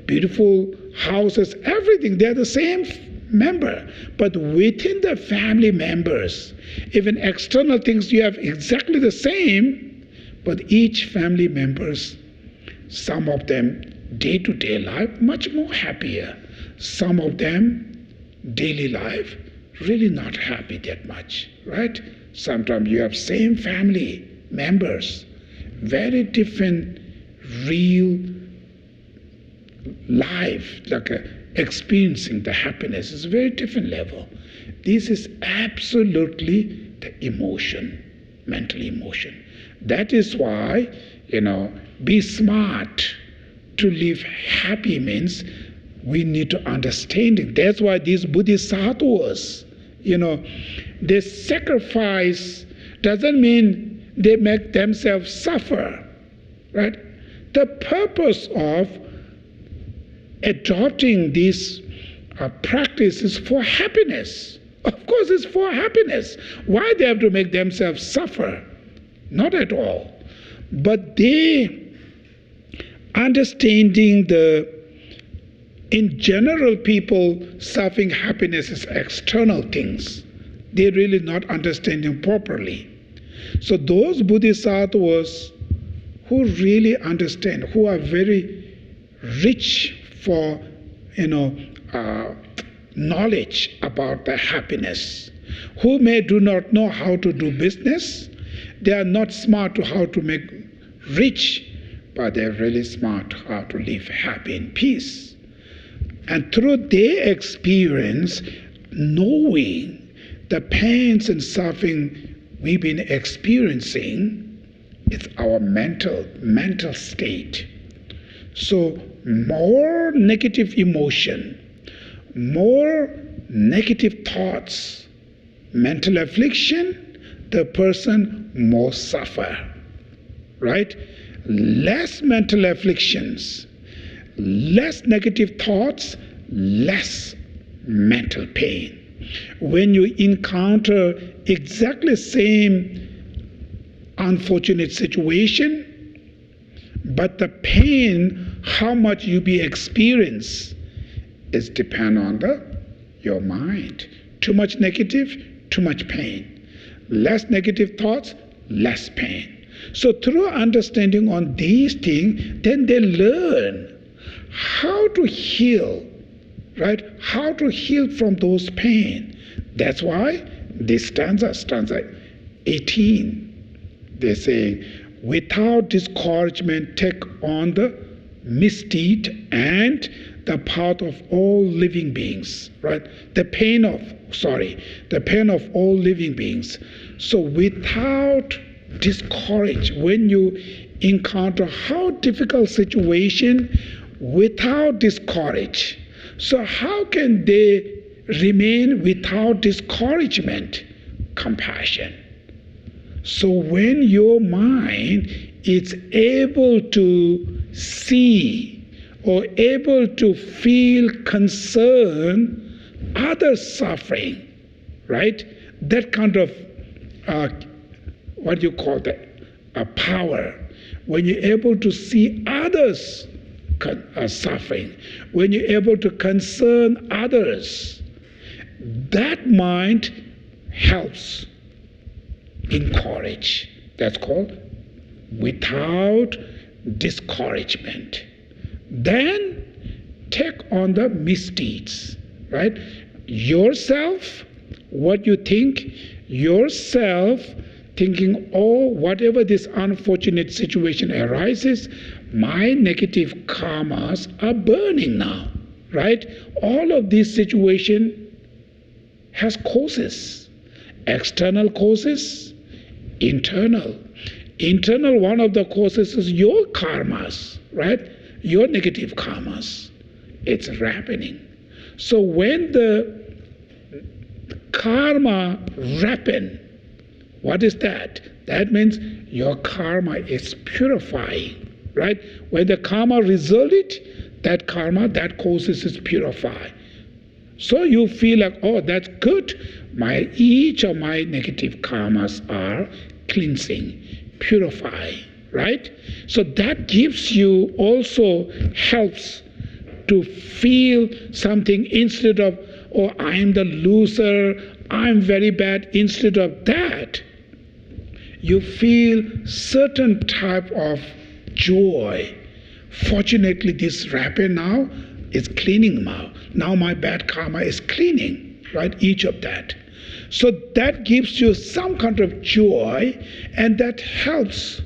Speaker 2: beautiful houses, everything. They're the same member. But within the family members, even external things, you have exactly the same, but each family members, some of them day-to-day life much more happier. Some of them daily life really not happy that much, right? Sometimes you have same family members, very different real life, like experiencing the happiness is a very different level. This is absolutely the emotion, mental emotion. That is why, be smart to live happy means we need to understand it. That's why these bodhisattvas, they sacrifice doesn't mean they make themselves suffer, right? The purpose of adopting this practice is for happiness. Of course it's for happiness. Why they have to make themselves suffer? Not at all. But they understanding in general people suffering happiness is external things. They're really not understanding properly. So those bodhisattvas who really understand, who are very rich for knowledge about the happiness, who do not know how to do business, they are not smart to how to make rich, but they're really smart how to live happy in peace. And through their experience, knowing the pains and suffering we've been experiencing, it's our mental state. So more negative emotion, more negative thoughts, mental affliction, the person more suffer, right? Less mental afflictions, less negative thoughts, less mental pain. When you encounter exactly same unfortunate situation, but the pain, how much you be experience, is depend on your mind. Too much negative, too much pain. Less negative thoughts, less pain. So through understanding on these things, then they learn how to heal, right? How to heal from those pain. That's why this stanza 18, they say, without discouragement take on the misdeed and the path of all living beings, right? The pain of all living beings. So without discourage, when you encounter how difficult situation, without discourage. So how can they remain without discouragement? Compassion. So when your mind is able to see or able to feel concern, others suffering, right? That kind of, what do you call that? Power. When you're able to see others suffering, when you're able to concern others, that mind helps encourage. That's called without discouragement. Then take on the misdeeds, right? Yourself, what you think, yourself thinking, oh, whatever this unfortunate situation arises, my negative karmas are burning now, right? All of this situation has causes, external causes, internal. Internal, one of the causes is your karmas, right? Your negative karmas. It's happening. So when the karma ripen, what is that? That means your karma is purifying, right? When the karma resulted, that karma, that causes is purified. So you feel like, oh, that's good. Each of my negative karmas are cleansing, purifying, right? So that gives you also helps to feel something instead of, oh, I'm the loser, I'm very bad. Instead of that, you feel certain type of joy. Fortunately, this rapper now is cleaning now. Now my bad karma is cleaning, right? Each of that. So that gives you some kind of joy, and that helps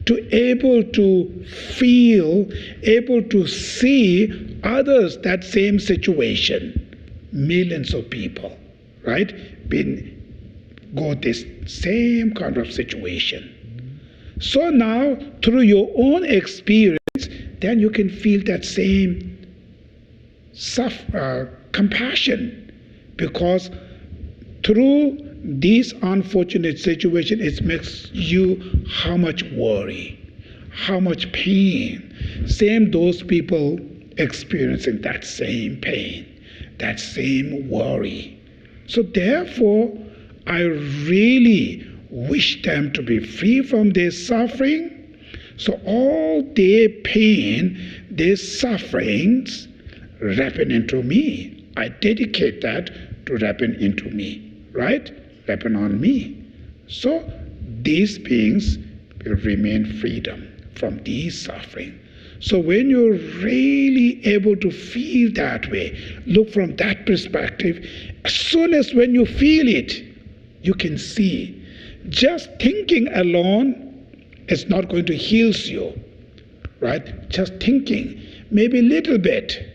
Speaker 2: to able to feel, able to see others that same situation. Millions of people, right? Go this same kind of situation. So now, through your own experience, then you can feel that same compassion, because through this unfortunate situation, it makes you how much worry, how much pain. Same those people experiencing that same pain. that same worry. So therefore, I really wish them to be free from their suffering. So all their pain, their sufferings, ripen into me. I dedicate that to ripen into me, right? Ripen on me. So these beings will remain freedom from these suffering. So when you're really able to feel that way, look from that perspective, as soon as when you feel it, you can see. Just thinking alone is not going to heal you, right? Just thinking, maybe a little bit.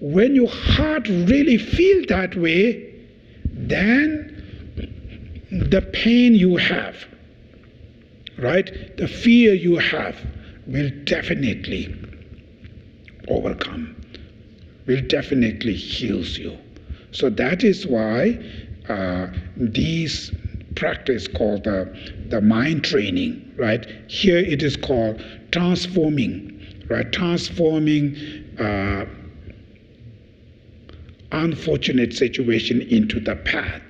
Speaker 2: When your heart really feels that way, then the pain you have, right? The fear you have will definitely overcome, will definitely heal you. So that is why these practice called the mind training, right? Here it is called transforming, right? Transforming unfortunate situation into the path,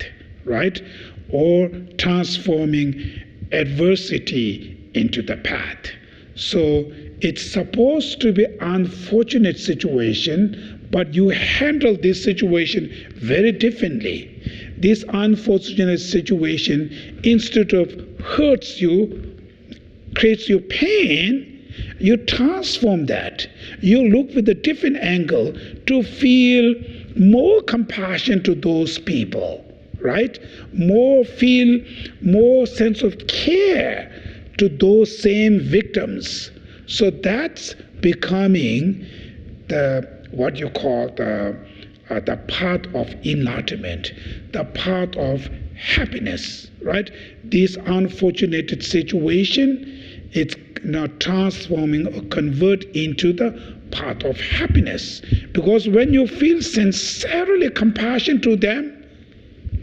Speaker 2: right? Or transforming adversity into the path. So it's supposed to be unfortunate situation, but you handle this situation very differently. This unfortunate situation, instead of hurts you, creates you pain, you transform that. You look with a different angle to feel more compassion to those people, right? Feel more sense of care to those same victims. So that's becoming what you call the path of enlightenment, the path of happiness, right? This unfortunate situation, it's now transforming or convert into the path of happiness. Because when you feel sincerely compassion to them,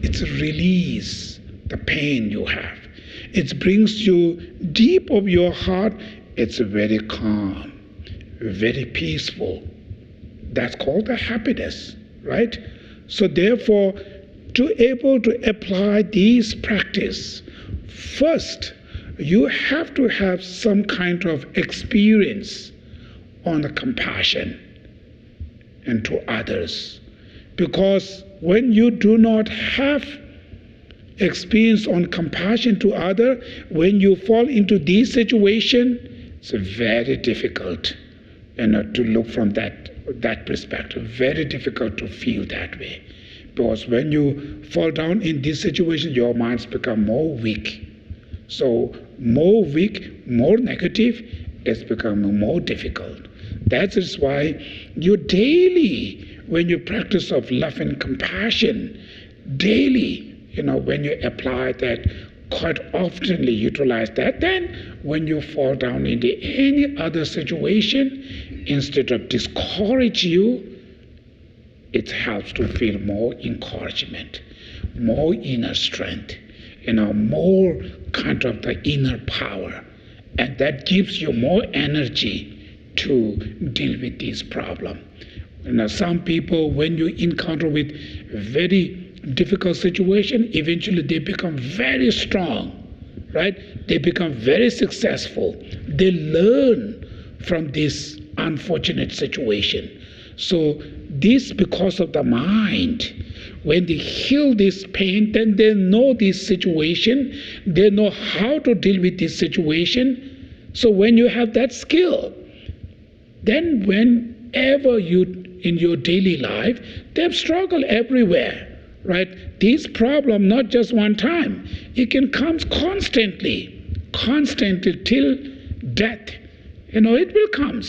Speaker 2: it's release the pain you have. It brings you deep of your heart. It's very calm, very peaceful. That's called the happiness, right? So therefore, to able to apply these practice, first, you have to have some kind of experience on the compassion and to others. Because when you do not have experience on compassion to others, when you fall into this situation, it's very difficult to look from that perspective. Very difficult to feel that way. Because when you fall down in this situation, your minds become more weak. So more weak, more negative, it's becoming more difficult. That is why you daily, when you practice of love and compassion, daily, when you apply that, quite oftenly utilize that, then when you fall down into any other situation, instead of discourage you, it helps to feel more encouragement, more inner strength, more kind of the inner power. And that gives you more energy to deal with this problem. Some people, when you encounter with very difficult situation, eventually they become very strong, right? They become very successful. They learn from this unfortunate situation. So this, because of the mind, when they heal this pain, then they know this situation, they know how to deal with this situation. So when you have that skill, then whenever you, in your daily life, they have struggle everywhere, right? This problem, not just one time, it can come constantly till death. It will come.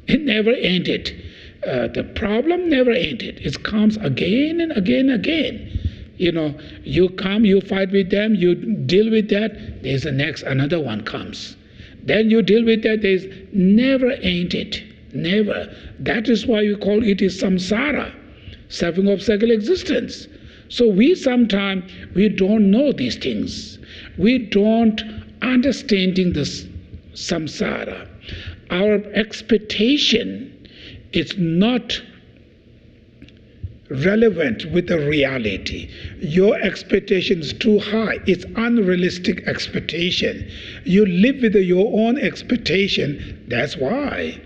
Speaker 2: It never ended. The problem never ended. It comes again and again and again. You come, you fight with them, you deal with that, there's the next, another one comes. Then you deal with that, there's never ended. Never. That is why we call it is samsara, suffering of cycle existence. So we sometimes, we don't know these things. We don't understanding this samsara. Our expectation is not relevant with the reality. Your expectation is too high. It's unrealistic expectation. You live with your own expectation. That's why,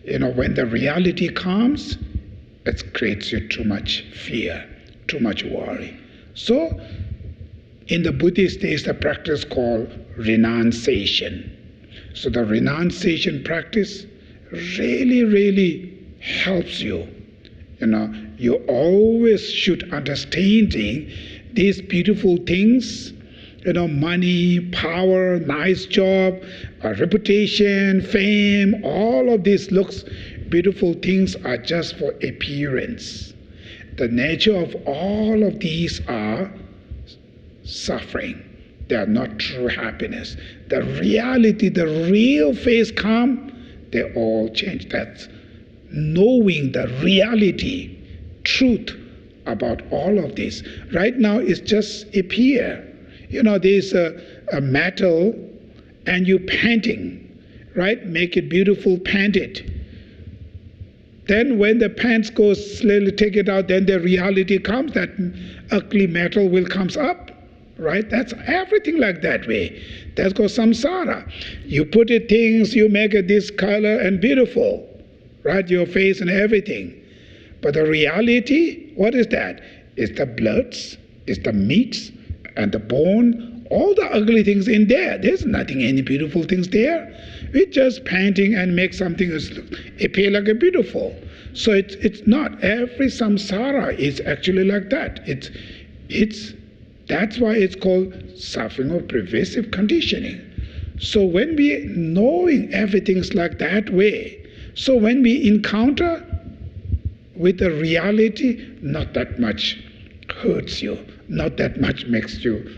Speaker 2: when the reality comes, it creates you too much fear, too much worry. So, in the Buddhist, there is a practice called renunciation. So the renunciation practice really, really helps you. You always should understanding these beautiful things, money, power, nice job, reputation, fame, all of these looks, beautiful things are just for appearance. The nature of all of these are suffering. They are not true happiness. The reality, the real face come, they all change. That's knowing the reality, truth about all of this. Right now it's just appear. There's a metal and you painting, right? Make it beautiful, paint it. Then when the paint goes slowly, take it out, then the reality comes, that ugly metal will comes up. Right? That's everything like that way. That's called samsara. You put it things, you make it this color and beautiful. Right? Your face and everything. But the reality, what is that? It's the bloods, it's the meats, and the bone, all the ugly things in there. There's nothing, any beautiful things there. We just painting and make something appear like a beautiful. So it's not. Every samsara is actually like that. That's why it's called suffering of pervasive conditioning. So when we knowing everything's like that way, so when we encounter with the reality, not that much hurts you, not that much makes you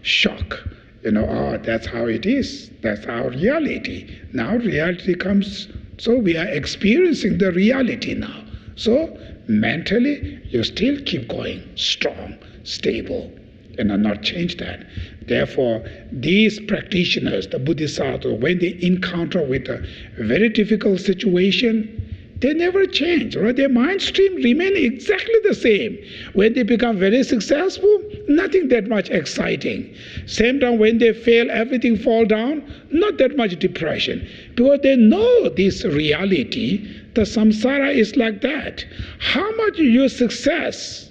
Speaker 2: shock. That's how it is. That's our reality. Now reality comes, so we are experiencing the reality now. So mentally, you still keep going strong, stable, and not change that. Therefore, these practitioners, the Bodhisattvas, when they encounter with a very difficult situation, they never change, right? Their mind stream remain exactly the same. When they become very successful, nothing that much exciting. Same time when they fail, everything fall down, not that much depression. Because they know this reality, the samsara is like that. How much your success,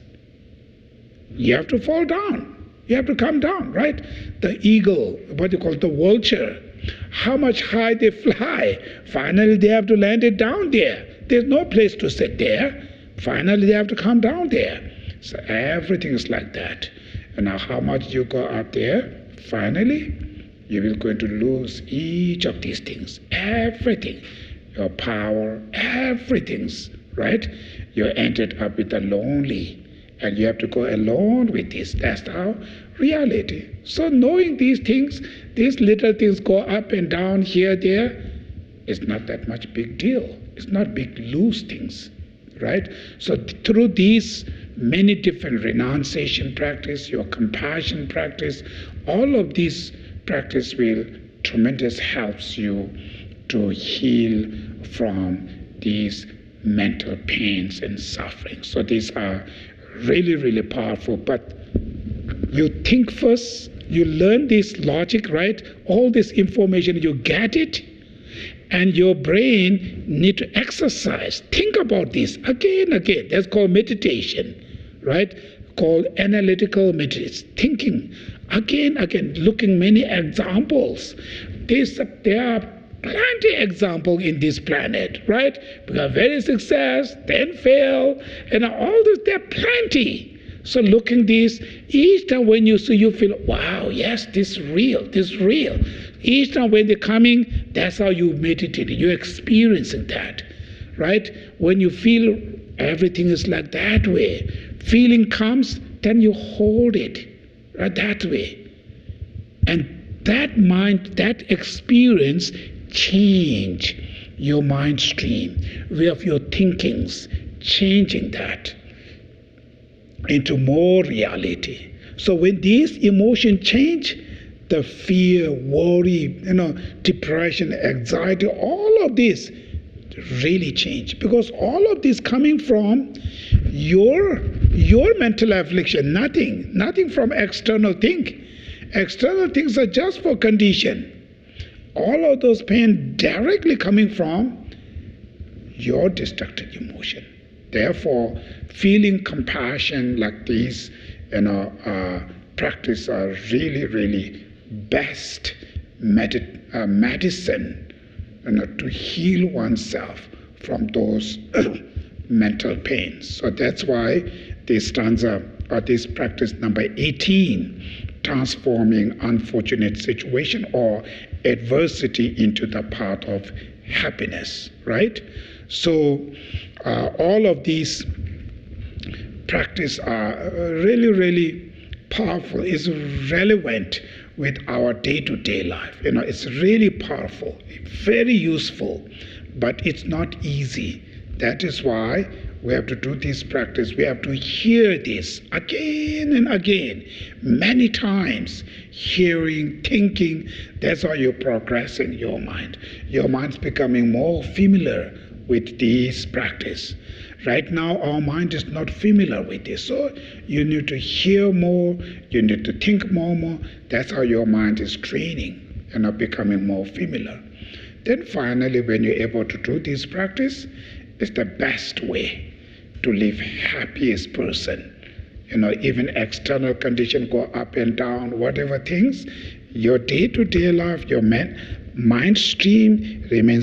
Speaker 2: you have to fall down. You have to come down, right? The eagle, what you call the vulture, how much high they fly, finally they have to land it down there. There's no place to sit there. Finally they have to come down there. So everything is like that. And now how much you go up there, finally you will going to lose each of these things. Everything. Your power, everything's, right? You ended up with the lonely. And you have to go alone with this. That's our reality. So knowing these things, these little things go up and down here, there, it's not that much big deal. It's not big loose things, right? So through these many different renunciation practice, your compassion practice, all of these practice will tremendous helps you to heal from these mental pains and suffering. So these are really, really powerful. But you think first, you learn this logic, right? All this information, you get it, and your brain need to exercise. Think about this again, again. That's called meditation, right? Called analytical meditation. Thinking again, again, looking many examples. There are plenty examples in this planet, right? Because very success, then fail, and all this, there are plenty. So looking this, each time when you see, you feel, wow, yes, this is real, this is real. Each time when they're coming, that's how you meditate. You're experiencing that, right? When you feel everything is like that way, feeling comes, then you hold it, right, that way. And that mind, that experience change your mind stream, way of your thinkings, changing that into more reality. So when these emotions change, the fear, worry, depression, anxiety, all of this really change. Because all of this coming from your mental affliction, nothing from external thing. External things are just for condition. All of those pain directly coming from your destructive emotion. Therefore, feeling compassion like this, practice are really best medicine, to heal oneself from those mental pains. So that's why this stanza, or this practice number 18, transforming unfortunate situation or adversity into the path of happiness, right? So all of these practice are really powerful. It's relevant with our day-to-day life. It's really powerful, very useful, but it's not easy. That is why we have to do this practice. We have to hear this again and again, many times, hearing, thinking. That's how you progress in your mind. Your mind's becoming more familiar with this practice. Right now, our mind is not familiar with this. So you need to hear more, you need to think more. That's how your mind is training and becoming more familiar. Then finally, when you're able to do this practice, it's the best way to live happiest person. Even external conditions go up and down, whatever things, your day-to-day life, your mind stream remain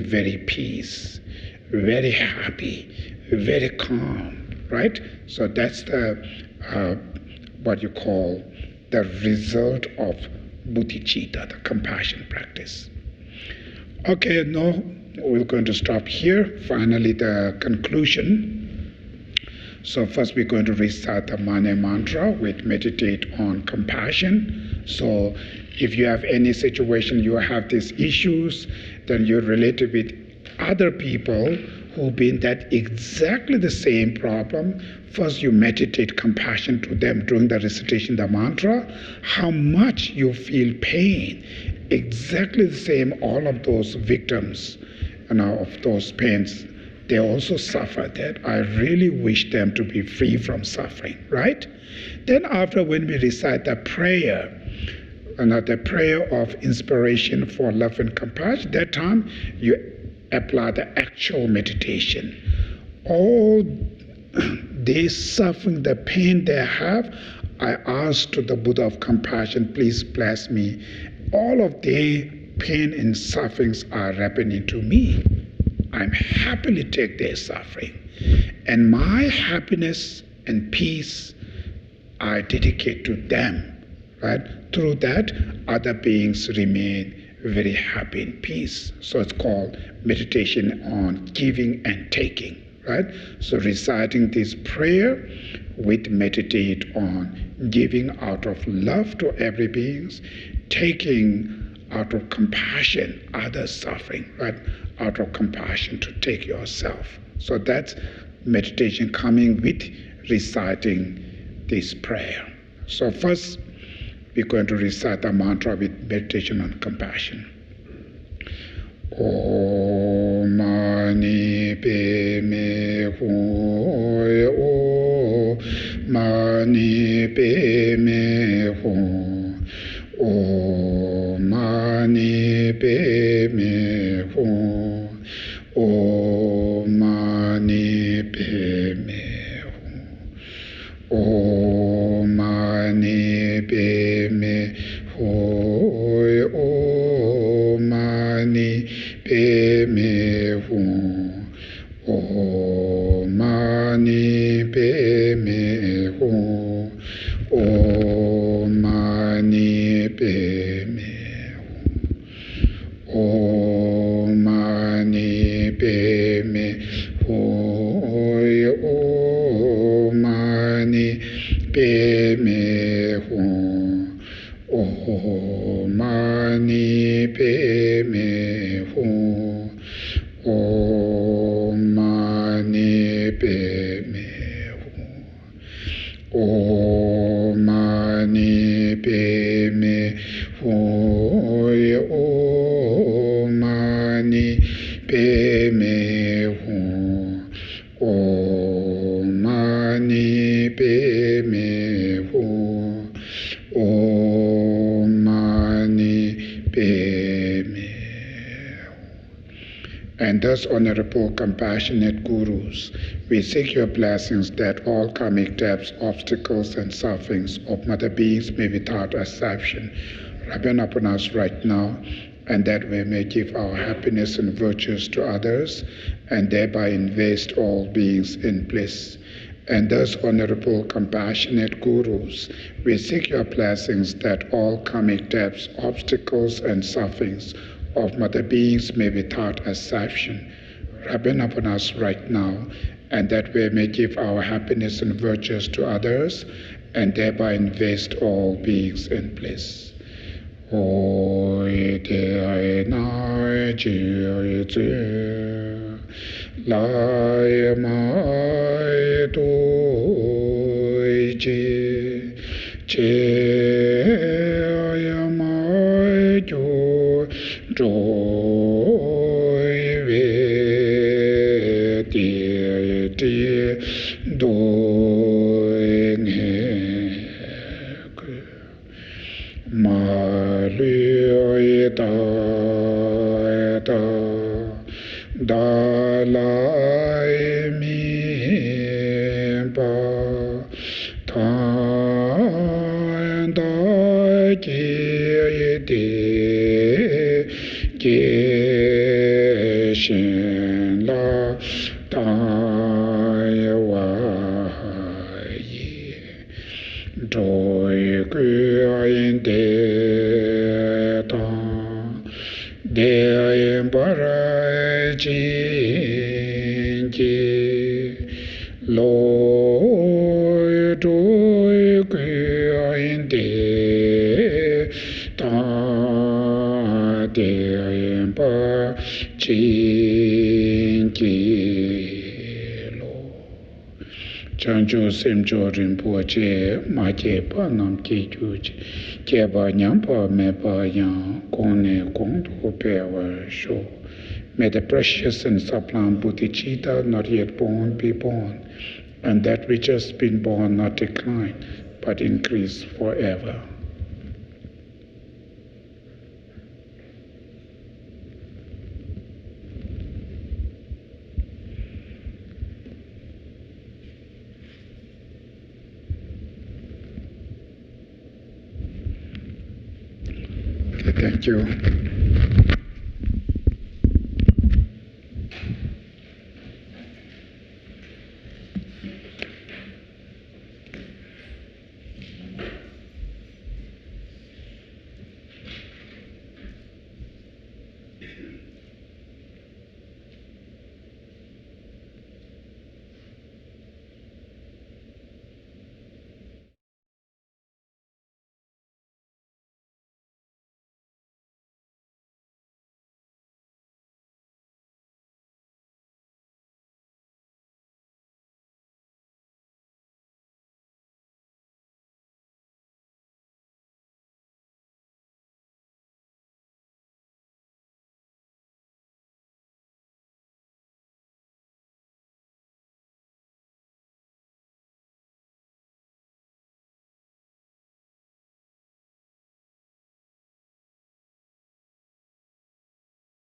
Speaker 2: very peace, very happy, very calm, right? So that's the what you call the result of bodhicitta, the compassion practice. Okay, now we're going to stop here. Finally, the conclusion. So first we're going to recite the Mane mantra, which meditate on compassion. So if you have any situation, you have these issues, then you relate it with other people who've been that exactly the same problem. First you meditate compassion to them during the recitation of the mantra, how much you feel pain. Exactly the same, all of those victims of those pains, they also suffer that. I really wish them to be free from suffering, right? Then after, when we recite the prayer, the prayer of inspiration for love and compassion, that time you apply the actual meditation. All this suffering, the pain they have, I ask to the Buddha of compassion, please bless me. All of their pain and sufferings are happening to me. I'm happily take their suffering. And my happiness and peace I dedicate to them. Right? Through that, other beings remain very happy in peace. So it's called meditation on giving and taking. Right? So reciting this prayer, we meditate on giving out of love to every beings, taking out of compassion, others suffering, right? Out of compassion to take yourself. So that's meditation coming with reciting this prayer. So first, we're going to recite the mantra with meditation on compassion. Om mani padme hum, Om mani padme hum, Om mani padme hum, Om mani padme hum, Om mani padme hum, Om mani padme hum, Om mani padme hum, Om mani padme hum, Om mani padme hum, Om mani padme hum, Om mani padme hum, Om mani padme hum, Om mani padme hum, Om mani padme hum, Om And thus, honorable, compassionate gurus, we seek your blessings that all karmic debts, obstacles, and sufferings of mother beings may without exception ripen upon us right now, and that we may give our happiness and virtues to others, and thereby invest all beings in bliss. And thus, honorable, compassionate gurus, we seek your blessings that all karmic debts, obstacles, and sufferings of mother beings may without exception ripen upon us right now, and that we may give our happiness and virtues to others, and thereby invest all beings in bliss. Oi te nai chi zi lai mai tu chi che mai ju trôi về địa đôi nghe mà lưỡi ta đã lại mi ba than đã chia địa Geshe la tai wai đôi quyên đề ta đề bara chín chi lôi đôi quyên đề ta đề ba chín chi lô chanchu semcho rinpoche ma che pa nam ki chu che ba nyam pa me pa yang kone kong to pe wa sho. May the precious and sublime bodhicitta not yet born be born, and that which has been born not decline but increase forever. Thank you.